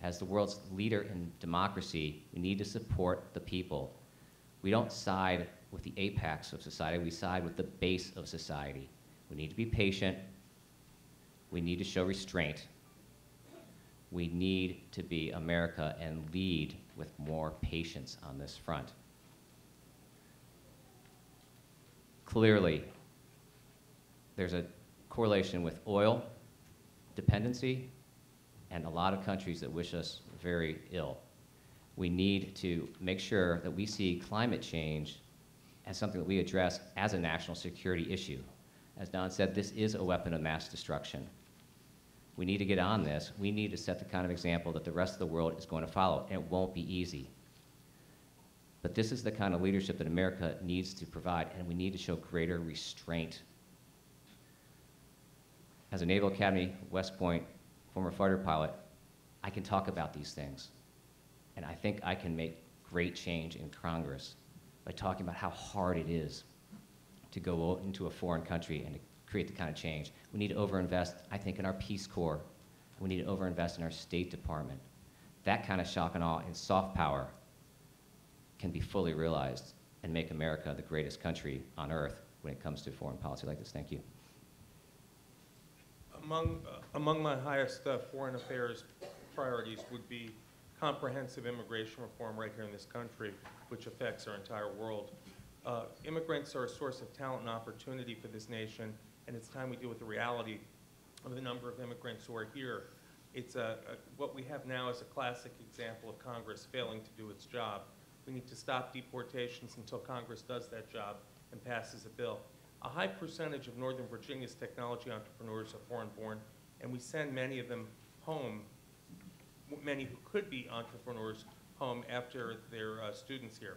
As the world's leader in democracy, we need to support the people. We don't side with the apex of society, we side with the base of society. We need to be patient. We need to show restraint. We need to be America and lead with more patience on this front. Clearly, there's a correlation with oil dependency and a lot of countries that wish us very ill. We need to make sure that we see climate change as something that we address as a national security issue. As Don said, this is a weapon of mass destruction. We need to get on this. We need to set the kind of example that the rest of the world is going to follow, and it won't be easy. But this is the kind of leadership that America needs to provide, and we need to show greater restraint. As a Naval Academy, West Point, former fighter pilot, I can talk about these things. And I think I can make great change in Congress by talking about how hard it is to go into a foreign country and to create the kind of change. We need to overinvest, I think, in our Peace Corps. We need to overinvest in our State Department. That kind of shock and awe and soft power can be fully realized and make America the greatest country on earth when it comes to foreign policy like this. Thank you. Among my highest foreign affairs priorities would be comprehensive immigration reform right here in this country, which affects our entire world. Immigrants are a source of talent and opportunity for this nation, and it's time we deal with the reality of the number of immigrants who are here. It's what we have now is a classic example of Congress failing to do its job. We need to stop deportations until Congress does that job and passes a bill. A high percentage of Northern Virginia's technology entrepreneurs are foreign-born, and we send many of them home, many who could be entrepreneurs home after their students here.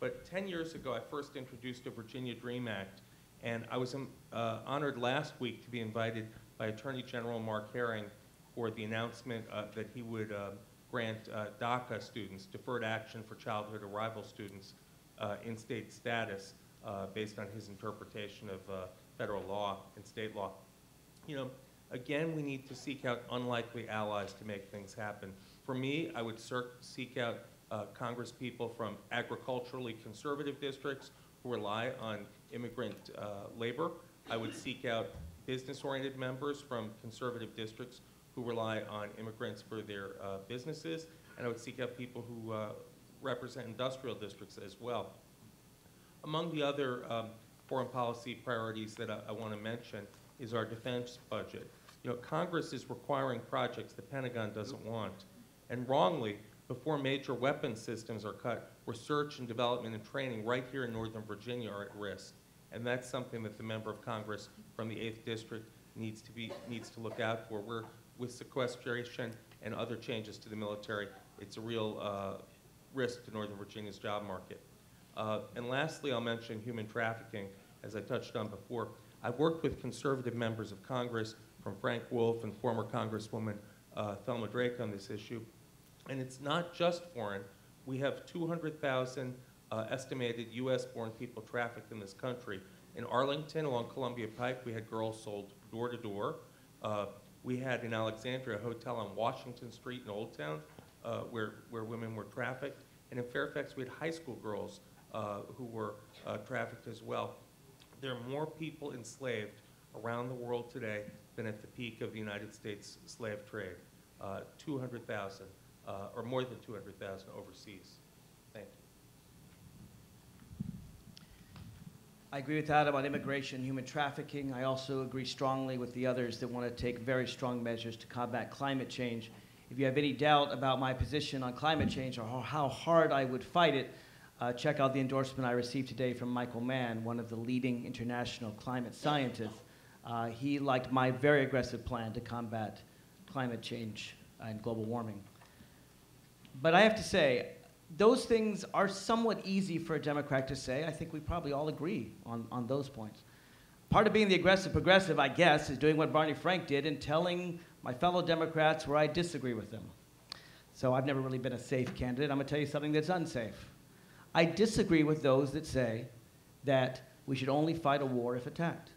But 10 years ago, I first introduced the Virginia Dream Act, and I was honored last week to be invited by Attorney General Mark Herring for the announcement that he would grant DACA students, deferred action for childhood arrival students, in-state status based on his interpretation of federal law and state law. You know, again, we need to seek out unlikely allies to make things happen. For me, I would seek out Congress people from agriculturally conservative districts who rely on immigrant labor. I would seek out business-oriented members from conservative districts who rely on immigrants for their businesses, and I would seek out people who represent industrial districts as well. Among the other foreign policy priorities that I want to mention is our defense budget. You know, Congress is requiring projects the Pentagon doesn't want, and wrongly, before major weapons systems are cut, research and development and training right here in Northern Virginia are at risk. And that's something that the member of Congress from the 8th District needs to look out for. We're, with sequestration and other changes to the military, it's a real risk to Northern Virginia's job market. And lastly, I'll mention human trafficking, as I touched on before. I've worked with conservative members of Congress, from Frank Wolf and former Congresswoman Thelma Drake on this issue. And it's not just foreign. We have 200,000 estimated US-born people trafficked in this country. In Arlington, along Columbia Pike, we had girls sold door to door. We had in Alexandria a hotel on Washington Street in Old Town where women were trafficked. And in Fairfax, we had high school girls who were trafficked as well. There are more people enslaved around the world today than at the peak of the United States slave trade. 200,000, or more than 200,000 overseas. Thank you. I agree with Adam on immigration and human trafficking. I also agree strongly with the others that want to take very strong measures to combat climate change. If you have any doubt about my position on climate change or how hard I would fight it, check out the endorsement I received today from Michael Mann, one of the leading international climate scientists. He liked my very aggressive plan to combat climate change and global warming. But I have to say, those things are somewhat easy for a Democrat to say. I think we probably all agree on those points. Part of being the aggressive progressive, I guess, is doing what Barney Frank did and telling my fellow Democrats where I disagree with them. So I've never really been a safe candidate. I'm going to tell you something that's unsafe. I disagree with those that say that we should only fight a war if attacked.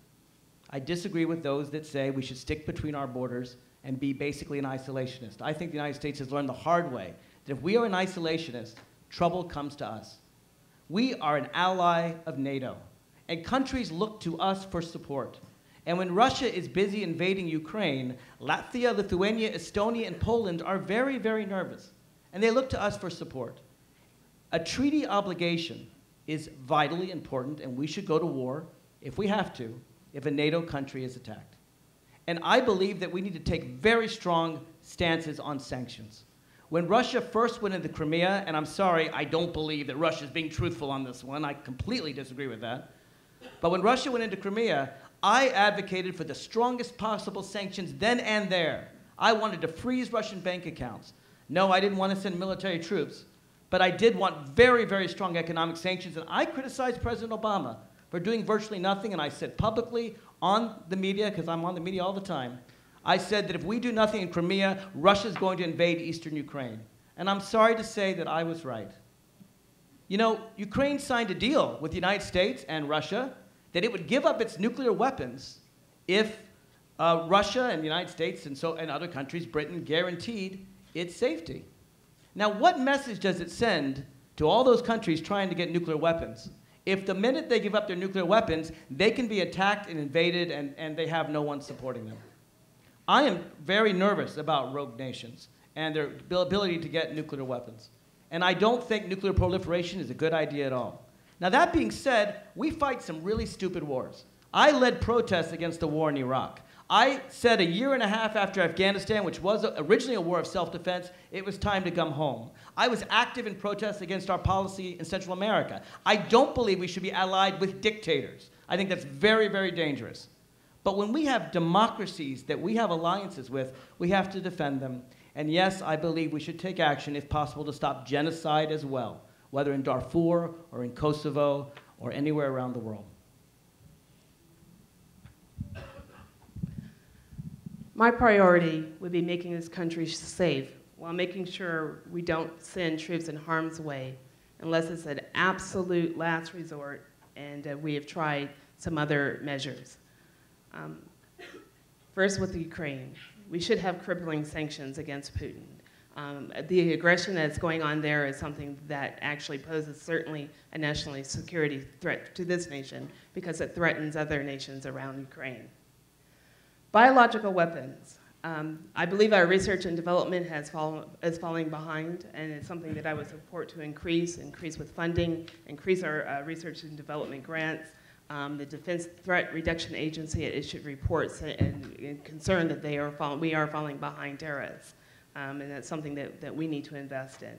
I disagree with those that say we should stick between our borders and be basically an isolationist. I think the United States has learned the hard way that if we are an isolationist, trouble comes to us. We are an ally of NATO, and countries look to us for support. And when Russia is busy invading Ukraine, Latvia, Lithuania, Estonia, and Poland are very, very nervous, and they look to us for support. A treaty obligation is vitally important, and we should go to war, if we have to, if a NATO country is attacked. And I believe that we need to take very strong stances on sanctions. When Russia first went into Crimea, and I'm sorry, I don't believe that Russia is being truthful on this one. I completely disagree with that. But when Russia went into Crimea, I advocated for the strongest possible sanctions then and there. I wanted to freeze Russian bank accounts. No, I didn't want to send military troops, but I did want very, very strong economic sanctions, and I criticized President Obama for doing virtually nothing, and I said publicly on the media, because I'm on the media all the time, I said that if we do nothing in Crimea, Russia's going to invade eastern Ukraine. And I'm sorry to say that I was right. You know, Ukraine signed a deal with the United States and Russia that it would give up its nuclear weapons if Russia and the United States and other countries, Britain, guaranteed its safety. Now, what message does it send to all those countries trying to get nuclear weapons if the minute they give up their nuclear weapons, they can be attacked and invaded and they have no one supporting them? I am very nervous about rogue nations and their ability to get nuclear weapons. And I don't think nuclear proliferation is a good idea at all. Now, that being said, we fight some really stupid wars. I led protests against the war in Iraq. I said a year and a half after Afghanistan, which was originally a war of self-defense, it was time to come home. I was active in protests against our policy in Central America. I don't believe we should be allied with dictators. I think that's very, very dangerous. But when we have democracies that we have alliances with, we have to defend them. And yes, I believe we should take action, if possible, to stop genocide as well, whether in Darfur or in Kosovo or anywhere around the world. My priority would be making this country safe while making sure we don't send troops in harm's way unless it's an absolute last resort and we have tried some other measures. First, with the Ukraine, we should have crippling sanctions against Putin. The aggression that's going on there is something that actually poses certainly a national security threat to this nation because it threatens other nations around Ukraine. Biological weapons. I believe our research and development is falling behind, and it's something that I would support to increase with funding, increase our research and development grants. The Defense Threat Reduction Agency had issued reports and concerned that we are falling behind terrorists, and that's something that we need to invest in.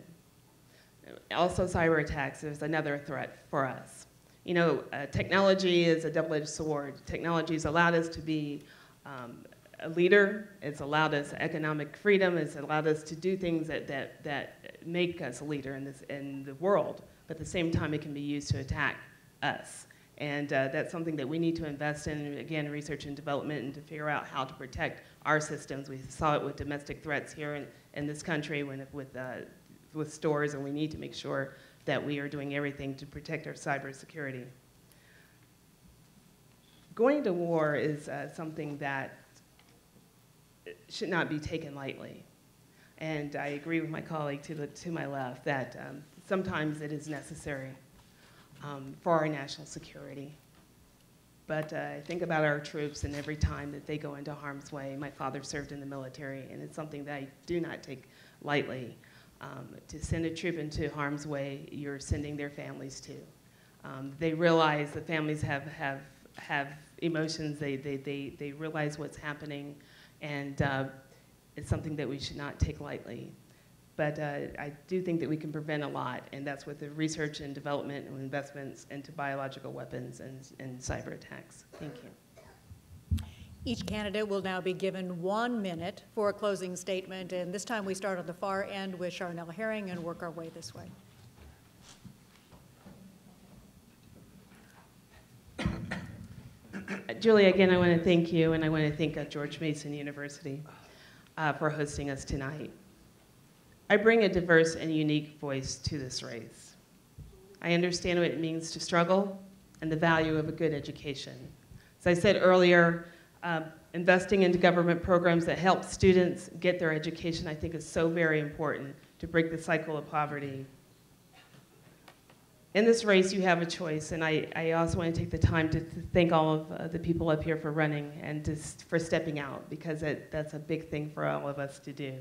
Also, cyber attacks is another threat for us. You know, technology is a double-edged sword. Technology has allowed us to be a leader. It's allowed us economic freedom. It's allowed us to do things that make us a leader in the world. But at the same time, it can be used to attack us. And that's something that we need to invest in, again, research and development, and to figure out how to protect our systems. We saw it with domestic threats here in this country with stores, and we need to make sure that we are doing everything to protect our cybersecurity. Going to war is something that should not be taken lightly. And I agree with my colleague to my left that sometimes it is necessary for our national security. But I think about our troops, and every time that they go into harm's way, my father served in the military, and it's something that I do not take lightly. To send a troop into harm's way, you're sending their families too. They realize the families have emotions, they realize what's happening, and it's something that we should not take lightly. But I do think that we can prevent a lot, and that's with the research and development and investments into biological weapons and cyber attacks. Thank you. Each candidate will now be given 1 minute for a closing statement, and this time we start on the far end with Charnel Herring and work our way this way. Julie, again, I want to thank you, and I want to thank George Mason University for hosting us tonight. I bring a diverse and unique voice to this race. I understand what it means to struggle and the value of a good education. As I said earlier, investing into government programs that help students get their education, I think, is so very important to break the cycle of poverty. In this race, you have a choice, and I also want to take the time to thank all of the people up here for running and for stepping out, because that's a big thing for all of us to do.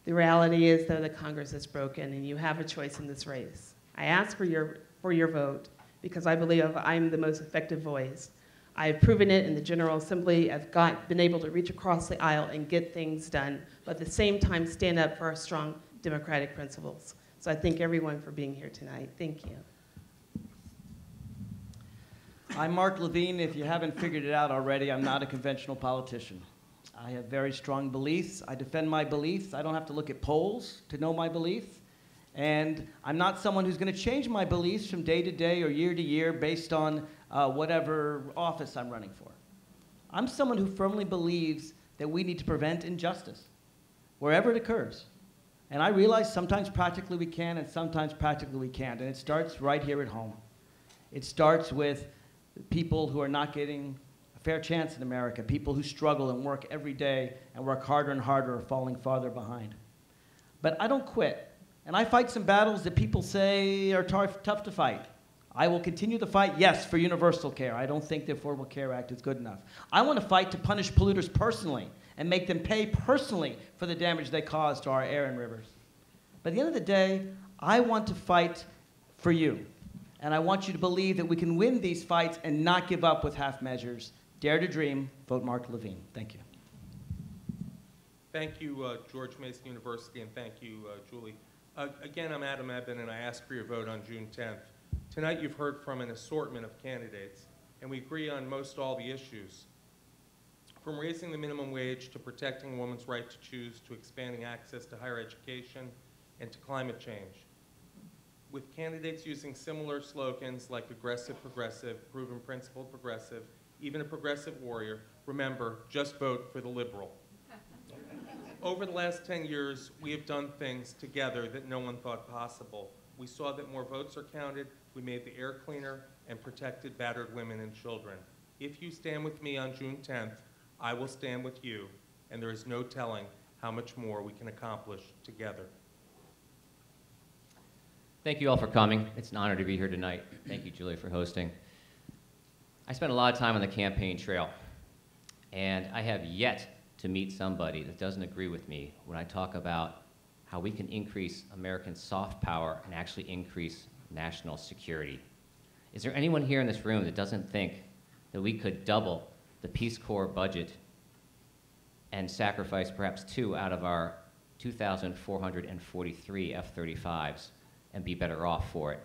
The reality is, though, that Congress is broken, and you have a choice in this race. I ask for your vote because I believe I'm the most effective voice. I have proven it in the General Assembly. I've been able to reach across the aisle and get things done, but at the same time stand up for our strong democratic principles. So I thank everyone for being here tonight. Thank you. I'm Mark Levine. If you haven't figured it out already, I'm not a conventional politician. I have very strong beliefs. I defend my beliefs. I don't have to look at polls to know my beliefs. And I'm not someone who's going to change my beliefs from day to day or year to year based on whatever office I'm running for. I'm someone who firmly believes that we need to prevent injustice wherever it occurs. And I realize sometimes practically we can and sometimes practically we can't. And it starts right here at home. It starts with people who are not getting a fair chance in America, people who struggle and work every day and work harder and harder or falling farther behind. But I don't quit. And I fight some battles that people say are tough to fight. I will continue the fight, yes, for universal care. I don't think the Affordable Care Act is good enough. I want to fight to punish polluters personally and make them pay personally for the damage they cause to our air and rivers. But at the end of the day, I want to fight for you. And I want you to believe that we can win these fights and not give up with half measures. Dare to dream. Vote Mark Levine. Thank you. Thank you, George Mason University, and thank you, Julie. Again, I'm Adam Eben, and I ask for your vote on June 10th. Tonight, you've heard from an assortment of candidates, and we agree on most all the issues. From raising the minimum wage to protecting a woman's right to choose, to expanding access to higher education, and to climate change. With candidates using similar slogans like aggressive progressive, proven principled progressive, even a progressive warrior, remember, just vote for the liberal. Over the last 10 years, we have done things together that no one thought possible. We saw that more votes are counted, we made the air cleaner, and protected battered women and children. If you stand with me on June 10th, I will stand with you, and there is no telling how much more we can accomplish together. Thank you all for coming. It's an honor to be here tonight. Thank you, Julie, for hosting. I spent a lot of time on the campaign trail, and I have yet to meet somebody that doesn't agree with me when I talk about how we can increase American soft power and actually increase national security. Is there anyone here in this room that doesn't think that we could double the Peace Corps budget and sacrifice perhaps 2 out of our 2,443 F-35s and be better off for it?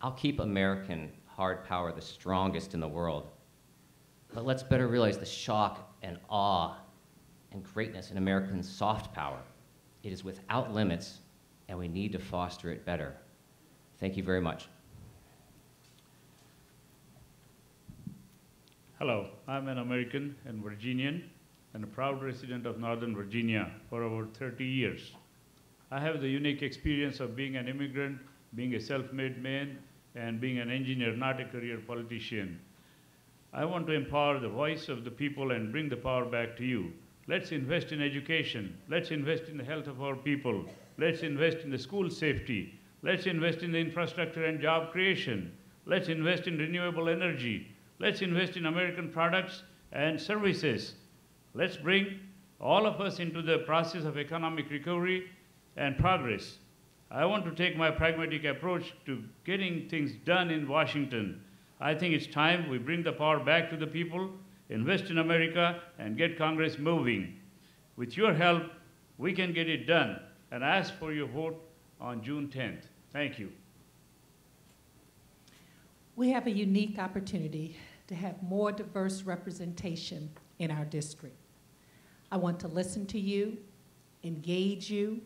I'll keep American hard power the strongest in the world, but let's better realize the shock and awe and greatness in American soft power. It is without limits, and we need to foster it better. Thank you very much. Hello, I'm an American and Virginian and a proud resident of Northern Virginia for over 30 years. I have the unique experience of being an immigrant, being a self-made man, and being an engineer, not a career politician. I want to empower the voice of the people and bring the power back to you. Let's invest in education. Let's invest in the health of our people. Let's invest in the school safety. Let's invest in the infrastructure and job creation. Let's invest in renewable energy. Let's invest in American products and services. Let's bring all of us into the process of economic recovery and progress. I want to take my pragmatic approach to getting things done in Washington. I think it's time we bring the power back to the people, invest in America, and get Congress moving. With your help, we can get it done, and I ask for your vote on June 10th. Thank you. We have a unique opportunity to have more diverse representation in our district. I want to listen to you, engage you,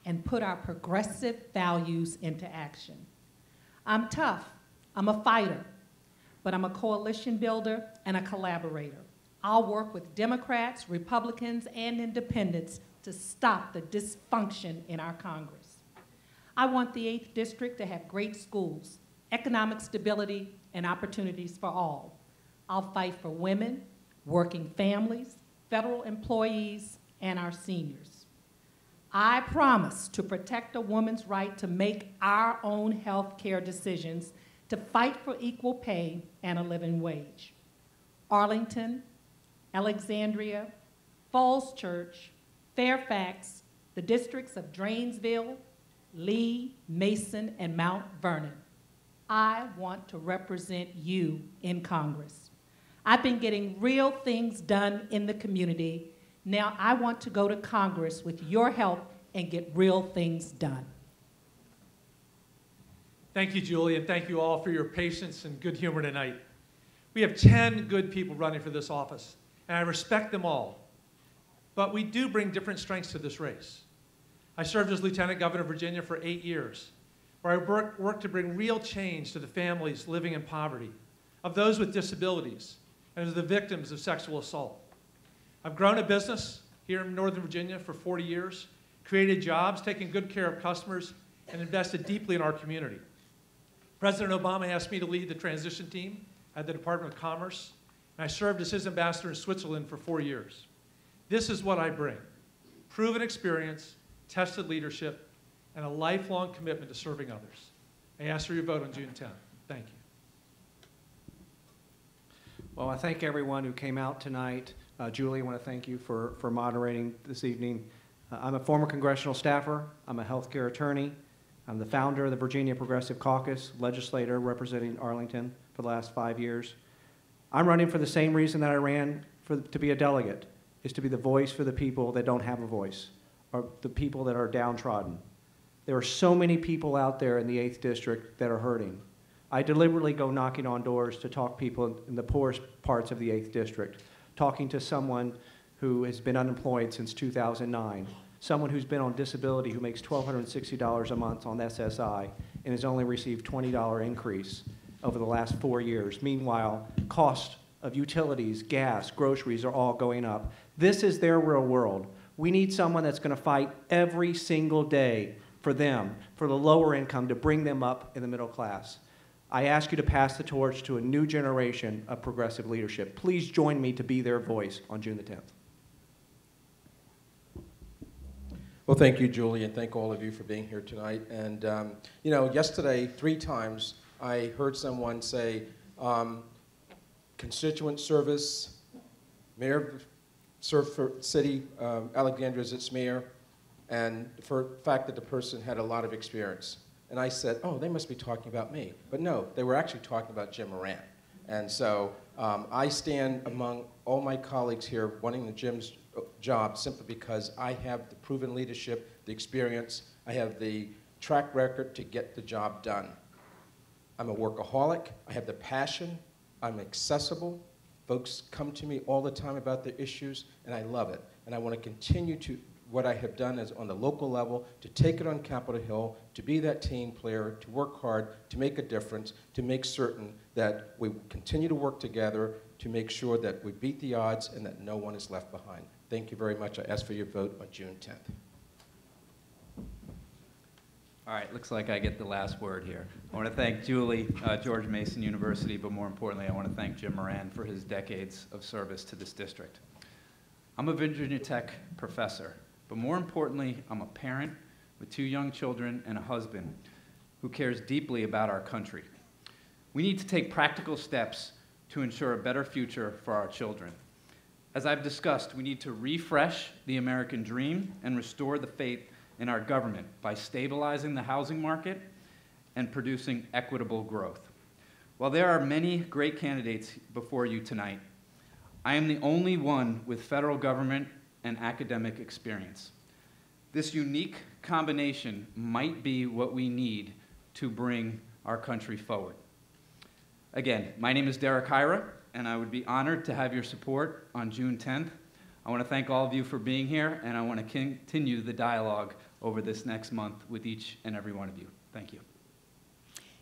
and put our progressive values into action. I'm tough, I'm a fighter, but I'm a coalition builder and a collaborator. I'll work with Democrats, Republicans, and independents to stop the dysfunction in our Congress. I want the 8th District to have great schools, economic stability, and opportunities for all. I'll fight for women, working families, federal employees, and our seniors. I promise to protect a woman's right to make our own health care decisions, to fight for equal pay and a living wage. Arlington, Alexandria, Falls Church, Fairfax, the districts of Drainsville, Lee, Mason, and Mount Vernon. I want to represent you in Congress. I've been getting real things done in the community. Now I want to go to Congress with your help and get real things done. Thank you, Julie, and thank you all for your patience and good humor tonight. We have 10 good people running for this office, and I respect them all. But we do bring different strengths to this race. I served as Lieutenant Governor of Virginia for 8 years, where I worked to bring real change to the families living in poverty, of those with disabilities, and of the victims of sexual assault. I've grown a business here in Northern Virginia for 40 years, created jobs, taken good care of customers, and invested deeply in our community. President Obama asked me to lead the transition team at the Department of Commerce, and I served as his ambassador in Switzerland for 4 years. This is what I bring: proven experience, tested leadership, and a lifelong commitment to serving others. I ask for your vote on June 10th. Thank you. Well, I thank everyone who came out tonight. Julie, I want to thank you for moderating this evening. I'm a former congressional staffer. I'm a healthcare attorney. I'm the founder of the Virginia Progressive Caucus, legislator representing Arlington for the last 5 years. I'm running for the same reason that I ran to be a delegate, is to be the voice for the people that don't have a voice, or the people that are downtrodden. There are so many people out there in the 8th District that are hurting. I deliberately go knocking on doors to talk to people in the poorest parts of the 8th District, talking to someone who has been unemployed since 2009, someone who's been on disability who makes $1,260 a month on SSI and has only received $20 increase over the last 4 years. Meanwhile, cost of utilities, gas, groceries are all going up. This is their real world. We need someone that's going to fight every single day for them, for the lower income, to bring them up in the middle class. I ask you to pass the torch to a new generation of progressive leadership. Please join me to be their voice on June the 10th. Well, thank you, Julie, and thank all of you for being here tonight. And, you know, yesterday, 3 times, I heard someone say, constituent service, mayor for city, Alexandria is its mayor, and for the fact that the person had a lot of experience. And I said, oh, they must be talking about me. But no, they were actually talking about Jim Moran. And so I stand among all my colleagues here wanting the Jim's job simply because I have the proven leadership, the experience, I have the track record to get the job done. I'm a workaholic, I have the passion, I'm accessible. Folks come to me all the time about their issues, and I love it. And I want to continue to what I have done is on the local level, to take it on Capitol Hill, to be that team player, to work hard, to make a difference, to make certain that we continue to work together to make sure that we beat the odds and that no one is left behind. Thank you very much. I ask for your vote on June 10th. All right, looks like I get the last word here. I want to thank Julie, George Mason University, but more importantly, I want to thank Jim Moran for his decades of service to this district. I'm a Virginia Tech professor, but more importantly, I'm a parent with 2 young children and a husband who cares deeply about our country. We need to take practical steps to ensure a better future for our children. As I've discussed, we need to refresh the American dream and restore the faith in our government by stabilizing the housing market and producing equitable growth. While there are many great candidates before you tonight, I am the only one with federal government and academic experience. This unique combination might be what we need to bring our country forward. Again, my name is Derek Hyra, and I would be honored to have your support on June 10th. I want to thank all of you for being here, and I want to continue the dialogue over this next month with each and every one of you. Thank you.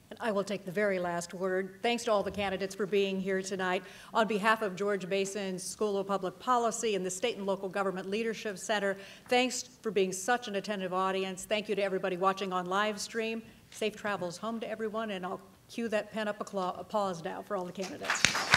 And I will take the very last word. Thanks to all the candidates for being here tonight. On behalf of George Mason's School of Public Policy and the State and Local Government Leadership Center, thanks for being such an attentive audience. Thank you to everybody watching on live stream. Safe travels home to everyone, and I'll cue that pen-up applause now for all the candidates.